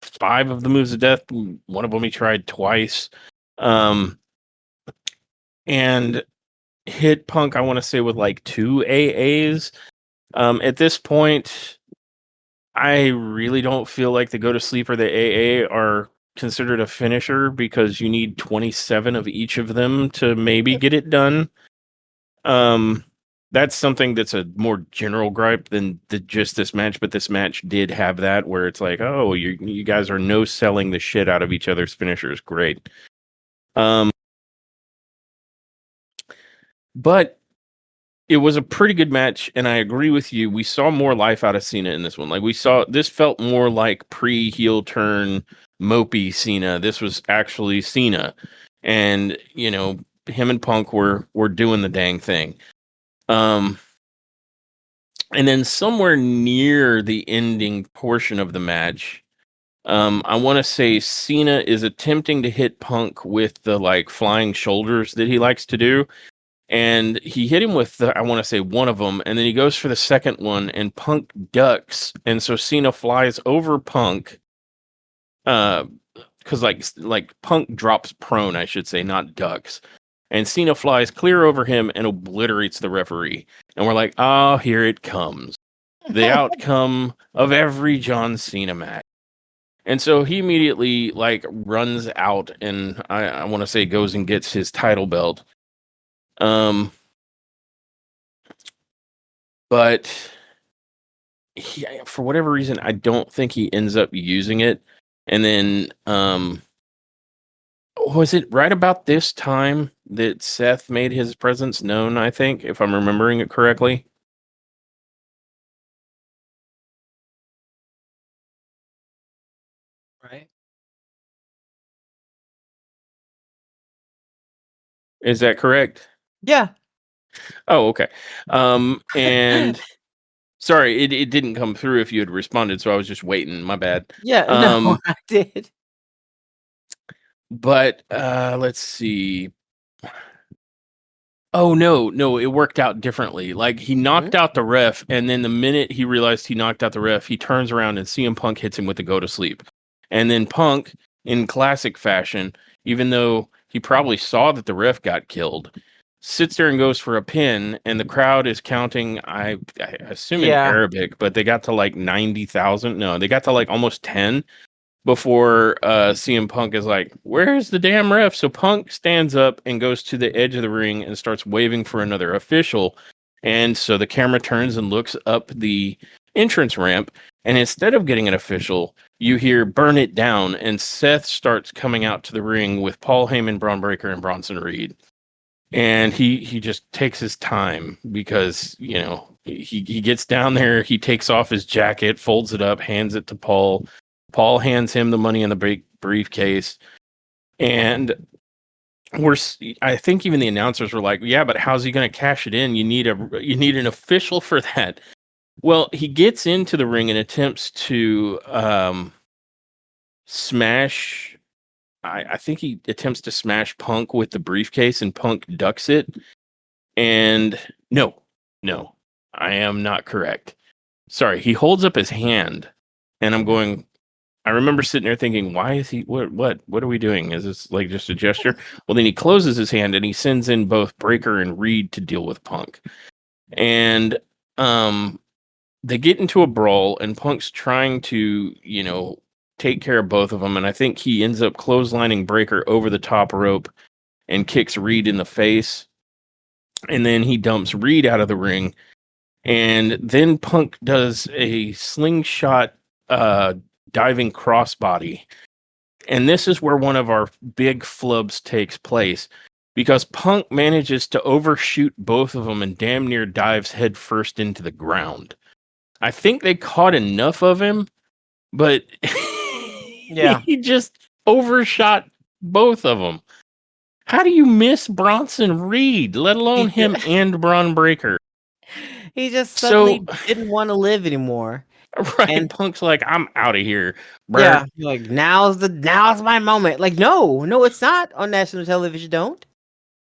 5 of the moves of death. One of them he tried twice. And hit Punk, I want to say, with like 2 AAs. At this point, I really don't feel like the go to sleep or the AA are considered a finisher because you need 27 of each of them to maybe get it done. That's something that's a more general gripe than just this match, but this match did have that where it's like, oh, you guys are no selling the shit out of each other's finishers. Great. But it was a pretty good match, and I agree with you. We saw more life out of Cena in this one. Like, this felt more like pre-heel turn mopey Cena. This was actually Cena. And, him and Punk were doing the dang thing. And then somewhere near the ending portion of the match, I want to say Cena is attempting to hit Punk with the, like, flying shoulders that he likes to do. And he hit him with I want to say one of them, and then he goes for the second one, and Punk ducks, and so Cena flies over Punk, because like Punk drops prone, I should say, not ducks, and Cena flies clear over him and obliterates the referee, and we're like, oh, here it comes. the outcome of every John Cena match. And so he immediately runs out and I want to say goes and gets his title belt. But for whatever reason, I don't think he ends up using it. And then was it right about this time that Seth made his presence known, I think, if I'm remembering it correctly? Right. Is that correct? Yeah. Oh, okay. And sorry, it didn't come through if you had responded, so I was just waiting. My bad. Yeah. No, I did. But let's see. Oh no, it worked out differently. Like he knocked out the ref, and then the minute he realized he knocked out the ref, he turns around and CM Punk hits him with the go to sleep. And then Punk, in classic fashion, even though he probably saw that the ref got killed, sits there and goes for a pin, and the crowd is counting, I assume in Yeah. Arabic, but they got to like 90,000. No, they got to like almost 10 before CM Punk is like, "Where's the damn ref?" So Punk stands up and goes to the edge of the ring and starts waving for another official. And so the camera turns and looks up the entrance ramp. And instead of getting an official, you hear "Burn It Down," and Seth starts coming out to the ring with Paul Heyman, Braun Breaker, and Bronson Reed. And he just takes his time because he gets down there, he takes off his jacket, folds it up, hands it to Paul. Paul hands him the money in the briefcase, and I think even the announcers were like, "Yeah, but how's he going to cash it in? You need an official for that." Well, he gets into the ring and attempts to smash. I think he attempts to smash Punk with the briefcase, and Punk ducks it. And no, I am not correct. Sorry, he holds up his hand, and I'm going. I remember sitting there thinking, why is he, what are we doing? Is this like just a gesture? Well, then he closes his hand and he sends in both Breaker and Reed to deal with Punk. And they get into a brawl and Punk's trying to, take care of both of them. And I think he ends up clotheslining Breaker over the top rope and kicks Reed in the face. And then he dumps Reed out of the ring. And then Punk does a slingshot diving crossbody. And this is where one of our big flubs takes place because Punk manages to overshoot both of them and damn near dives headfirst into the ground. I think they caught enough of him, but Yeah. he just overshot both of them. How do you miss Bronson Reed, let alone him and Braun Breaker? He just So, suddenly didn't want to live anymore. right, And Punk's like, "I'm out of here, yeah, bruh." like now's my moment. Like, no, it's not on national television. Don't.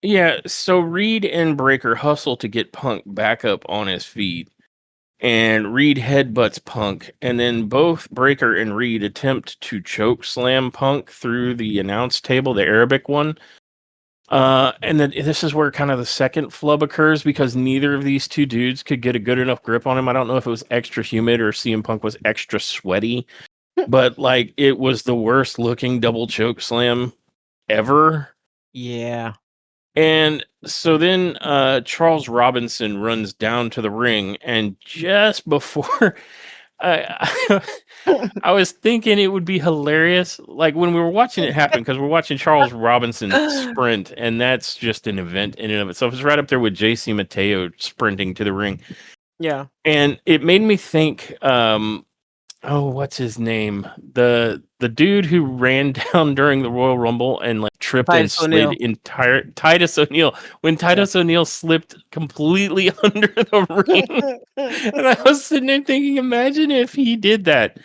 Yeah, so Reed and Breaker hustle to get Punk back up on his feet, and Reed headbutts Punk, and then both Breaker and Reed attempt to choke slam Punk through the announce table, the Arabic one. And then this is where kind of the second flub occurs because neither of these two dudes could get a good enough grip on him. I don't know if it was extra humid or CM Punk was extra sweaty, but like it was the worst looking double choke slam ever. Yeah. And so then Charles Robinson runs down to the ring, and just before I, I was thinking it would be hilarious, like when we were watching it happen, because we're watching Charles Robinson sprint, and that's just an event in and of itself. It's right up there with JC Mateo sprinting to the ring, Yeah. and it made me think. Oh, what's his name? The dude who ran down during the Royal Rumble and like tripped and Titus slid O'Neil. entire Titus O'Neil when Yeah. Titus O'Neil slipped completely under the ring. And I was sitting there thinking, imagine if he did that.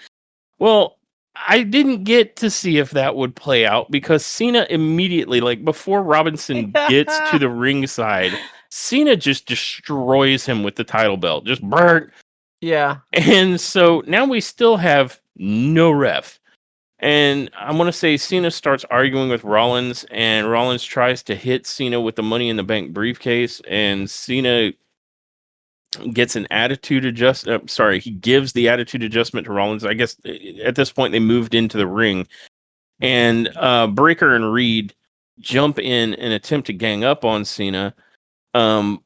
Well, I didn't get to see if that would play out because Cena immediately, like before Robinson gets to the ringside, Cena just destroys him with the title belt. Just burn. Yeah. And so now we still have no ref. And I'm going to say Cena starts arguing with Rollins, and Rollins tries to hit Cena with the Money in the Bank briefcase, and Cena gets an attitude adjustment. He gives the attitude adjustment to Rollins. I guess at this point they moved into the ring, and Breaker and Reed jump in and attempt to gang up on Cena. Punk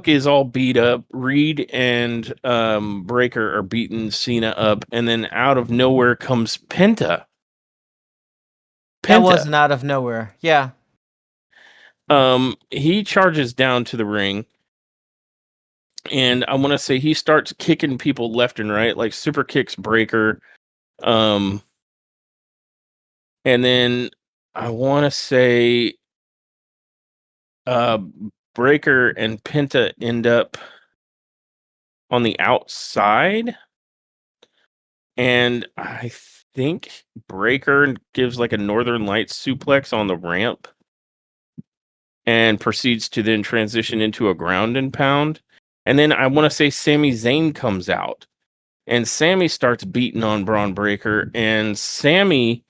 is all beat up. Reed and Breaker are beating Cena up, and then out of nowhere comes Penta. That wasn't out of nowhere. Yeah. He charges down to the ring, and I want to say he starts kicking people left and right, like super kicks Breaker. And then I want to say Breaker and Penta end up on the outside, and I think Breaker gives like a Northern Lights suplex on the ramp and proceeds to then transition into a ground and pound. And then I want to say Sami Zayn comes out, and Sami starts beating on Braun Breaker, and Sami,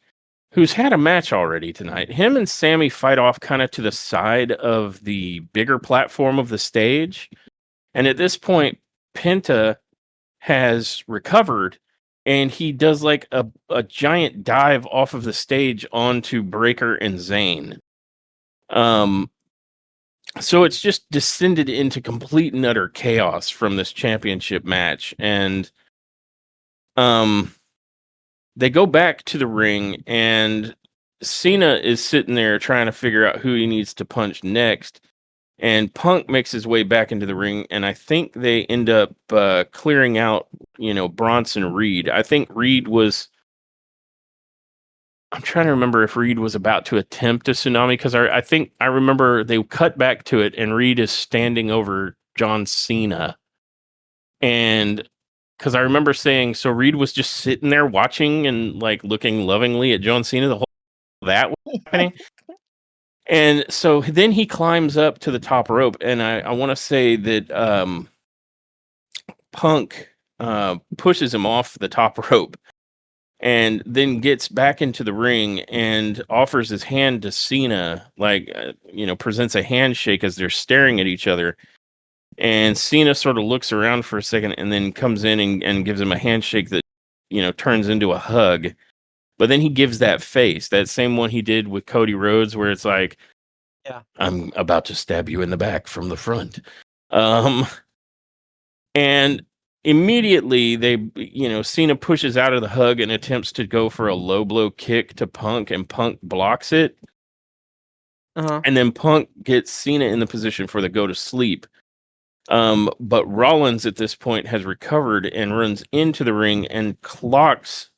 who's had a match already tonight, him and Sami fight off kind of to the side of the bigger platform of the stage. And at this point, Penta has recovered, and he does like a giant dive off of the stage onto Breaker and Zayn. So it's just descended into complete and utter chaos from this championship match. And they go back to the ring, and Cena is sitting there trying to figure out who he needs to punch next. And Punk makes his way back into the ring, and I think they end up clearing out, Bronson Reed. I think Reed was. I'm trying to remember if Reed was about to attempt a tsunami, because I think I remember they cut back to it, and Reed is standing over John Cena. And because I remember saying, so Reed was just sitting there watching and like looking lovingly at John Cena the whole that was happening. And so then he climbs up to the top rope, and I want to say that Punk pushes him off the top rope, and then gets back into the ring and offers his hand to Cena, like, presents a handshake as they're staring at each other. And Cena sort of looks around for a second and then comes in and gives him a handshake that, turns into a hug. But then he gives that face, that same one he did with Cody Rhodes, where it's like, Yeah. I'm about to stab you in the back from the front. And immediately Cena pushes out of the hug and attempts to go for a low blow kick to Punk, and Punk blocks it. And then Punk gets Cena in the position for the go to sleep. But Rollins at this point has recovered and runs into the ring and clocks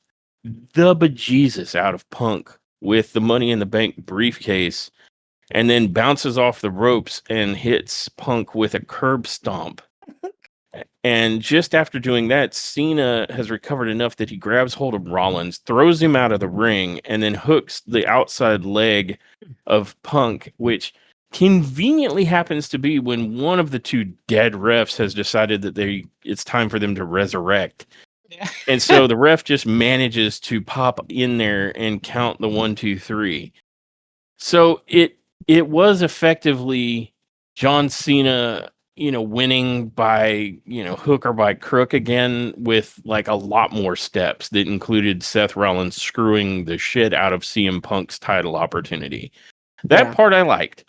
the bejesus out of Punk with the Money in the Bank briefcase, and then bounces off the ropes and hits Punk with a curb stomp. And just after doing that, Cena has recovered enough that he grabs hold of Rollins, throws him out of the ring, and then hooks the outside leg of Punk, which conveniently happens to be when one of the two dead refs has decided that it's time for them to resurrect. Yeah. And so the ref just manages to pop in there and count the 1, 2, 3. So it was effectively John Cena, winning by, hook or by crook again, with like a lot more steps that included Seth Rollins screwing the shit out of CM Punk's title opportunity. That part I liked.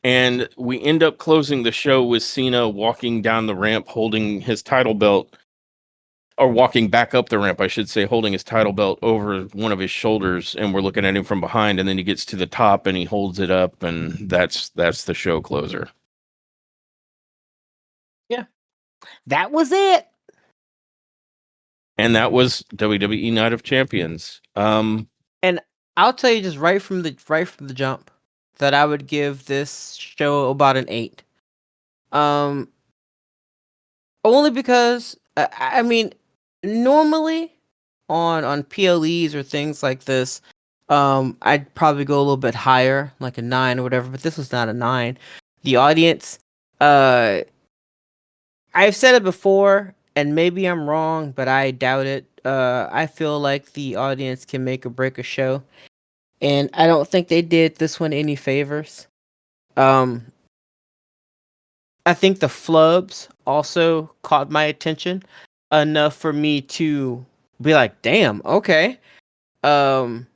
And we end up closing the show with Cena walking down the ramp holding his title belt, or walking back up the ramp, I should say, holding his title belt over one of his shoulders, and we're looking at him from behind, and then he gets to the top and he holds it up, and that's the show closer. Yeah. That was it. And that was WWE Night of Champions. And I'll tell you just right from the jump that I would give this show about an 8. Only because I mean, normally on PLEs or things like this, I'd probably go a little bit higher, like a 9 or whatever, but this was not a 9. The audience, I've said it before, and maybe I'm wrong, but I doubt it. I feel like the audience can make or break a show, and I don't think they did this one any favors. Um, I think the flubs also caught my attention enough for me to be like, "Damn, okay." Um,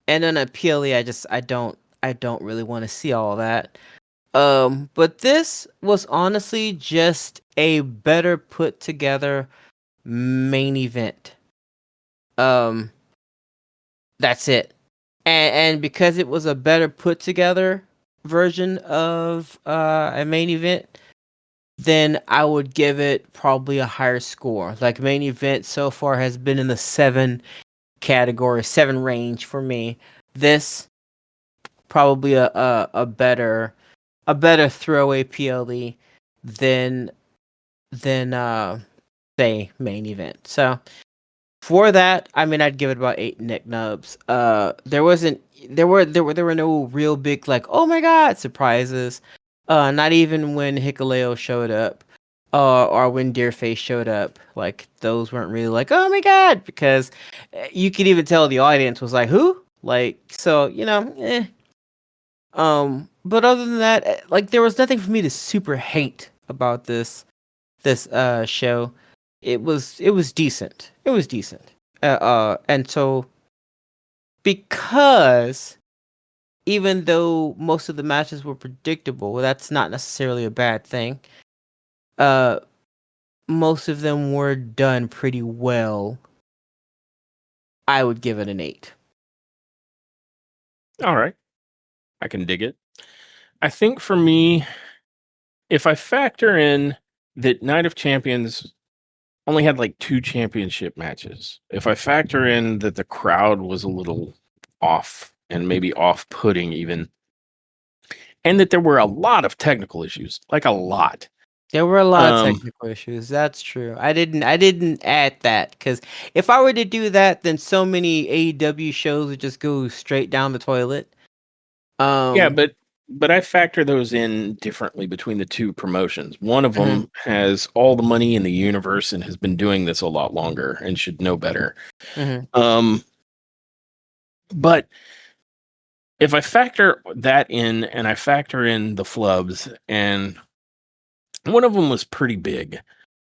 and then at PLE, I don't really want to see all that. But this was honestly just a better put together main event. Um, that's it. And because it was a better put together version of a main event, then I would give it probably a higher score. Like main event so far has been in the 7 category, 7 range for me. This probably a better throwaway PLE than say main event. So for that, I mean, I'd give it about 8 Nick Nubs. There were no real big like oh my god surprises. Not even when Hikuleo showed up, or when Deerface showed up. Like those weren't really like oh my god because you could even tell the audience was like who like so But other than that, like there was nothing for me to super hate about this show. It was decent. It was decent. And so because even though most of the matches were predictable, that's not necessarily a bad thing. Uh, most of them were done pretty well. I would give it an 8. All right. I can dig it. I think for me, if I factor in that Night of Champions only had like 2 championship matches, if I factor in that the crowd was a little off and maybe off putting even, and that there were a lot of technical issues, like a lot. There were a lot of Um, technical issues. That's true. I didn't add that because if I were to do that, then so many AEW shows would just go straight down the toilet. yeah, Um. but I factor those in differently between the 2 promotions. One of Mhm, them has all the money in the universe and has been doing this a lot longer and should know better. mhm. Um, but if I factor that in and I factor in the flubs, and one of them was pretty big.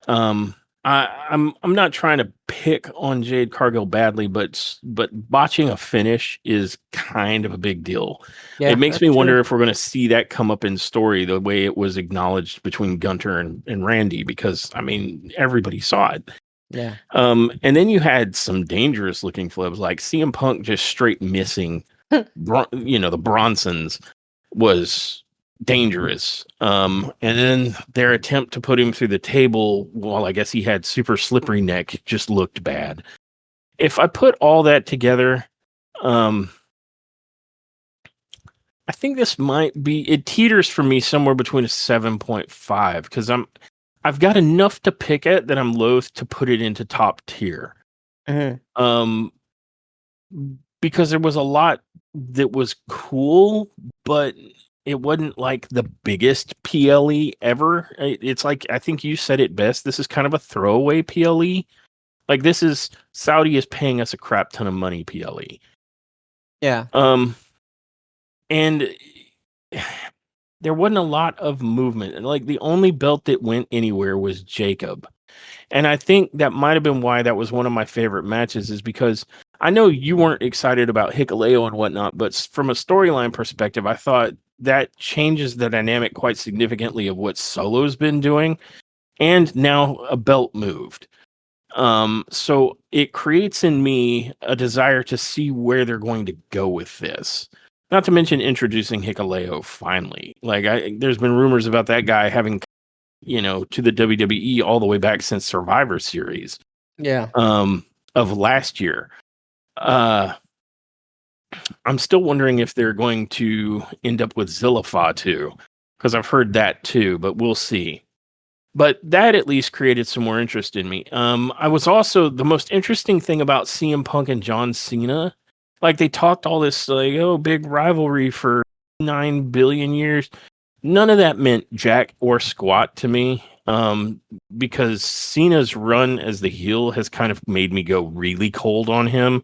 Um, I'm not trying to pick on Jade Cargill badly, but botching a finish is kind of a big deal. It Yeah, makes that's me true. wonder if we're going to see that come up in story the way it was acknowledged between Gunter and Randy, because I mean everybody saw it. Yeah. And then you had some dangerous looking flips like CM Punk just straight missing, the Bronsons was dangerous. And then their attempt to put him through the table, well, I guess he had super slippery neck, just looked bad. If I put all that together, um, I think this might be it teeters for me somewhere between a 7.5 because I've got enough to pick at that I'm loath to put it into top tier. Mhm. Um, because there was a lot that was cool, but it wasn't like the biggest PLE ever. It's like I think you said it best. This is kind of a throwaway PLE. Like this is Saudi is paying us a crap ton of money PLE. Yeah. Um, and there wasn't a lot of movement. And like the only belt that went anywhere was Jacob. And I think that might have been why that was one of my favorite matches, is because I know you weren't excited about Hikuleo and whatnot, but from a storyline perspective, I thought that changes the dynamic quite significantly of what Solo's been doing. And now a belt moved. So it creates in me a desire to see where they're going to go with this. Not to mention introducing Hikuleo finally. Like there's been rumors about that guy having to the WWE all the way back since Survivor Series Yeah. of last year. Uh, I'm still wondering if they're going to end up with Zillifa too, because I've heard that too, but we'll see. But that at least created some more interest in me. I was also the most interesting thing about CM Punk and John Cena. Like they talked all this like, oh, big rivalry for 9 billion years. None of that meant jack or squat to me. Because Cena's run as the heel has kind of made me go really cold on him.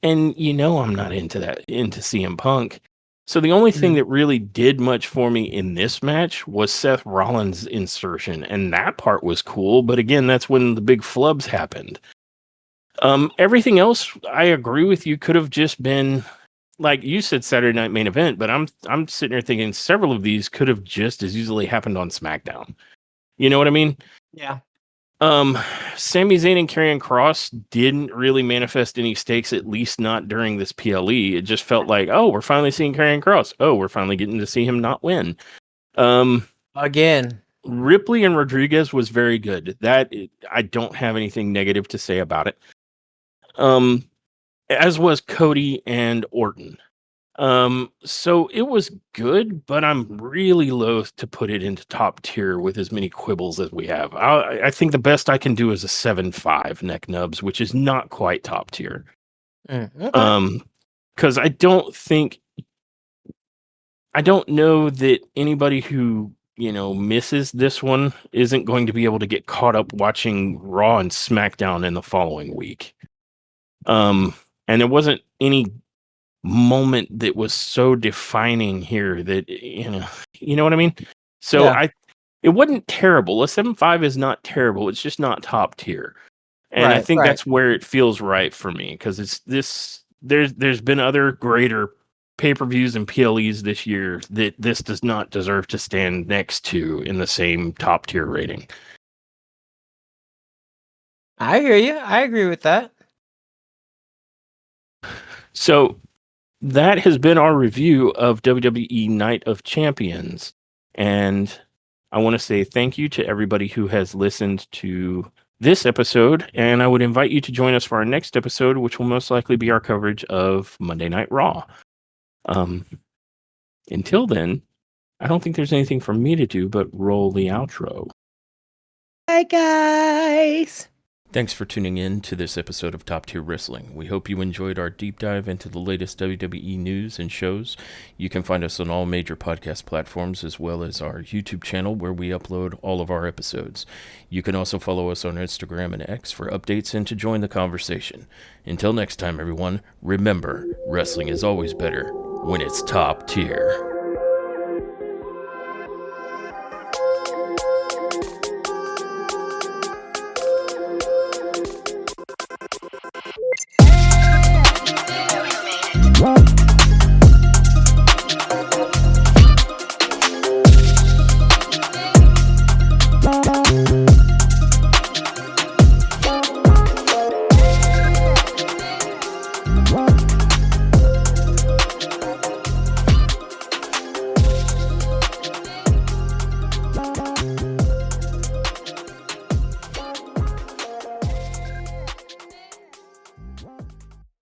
And I'm not into CM Punk. So the only thing Mhm. that really did much for me in this match was Seth Rollins' insertion, and that part was cool. But again, that's when the big flubs happened. Everything else, I agree with you, could have just been like you said, Saturday Night Main Event. But I'm sitting here thinking several of these could have just as easily happened on SmackDown. You know what I mean? Yeah. Um, Sami Zayn and Karrion Cross didn't really manifest any stakes, at least not during this PLE. It just felt like, oh, we're finally seeing Karrion Cross. Oh, we're finally getting to see him not win. Again. Ripley and Rodriguez was very good. I don't have anything negative to say about it. As was Cody and Orton. So it was good, but I'm really loath to put it into top tier with as many quibbles as we have. I think the best I can do is a 7.5 neck nubs, which is not quite top tier. Okay. Because I don't know that anybody who misses this one isn't going to be able to get caught up watching Raw and SmackDown in the following week. And there wasn't any moment that was so defining here that you know what I mean. So Yeah. it wasn't terrible. A 7.5 is not terrible. It's just not top tier, and I Right. think Right. that's where it feels right for me because it's this. There's been other greater pay-per-views and PLEs this year that this does not deserve to stand next to in the same top tier rating. I hear you. I agree with that. So that has been our review of WWE Night of Champions. And I want to say thank you to everybody who has listened to this episode. And I would invite you to join us for our next episode, which will most likely be our coverage of Monday Night Raw. Until then, I don't think there's anything for me to do but roll the outro. Bye, guys. Thanks for tuning in to this episode of Top Tier Wrestling. We hope you enjoyed our deep dive into the latest WWE news and shows. You can find us on all major podcast platforms as well as our YouTube channel where we upload all of our episodes. You can also follow us on Instagram and X for updates and to join the conversation. Until next time, everyone, remember, wrestling is always better when it's top tier.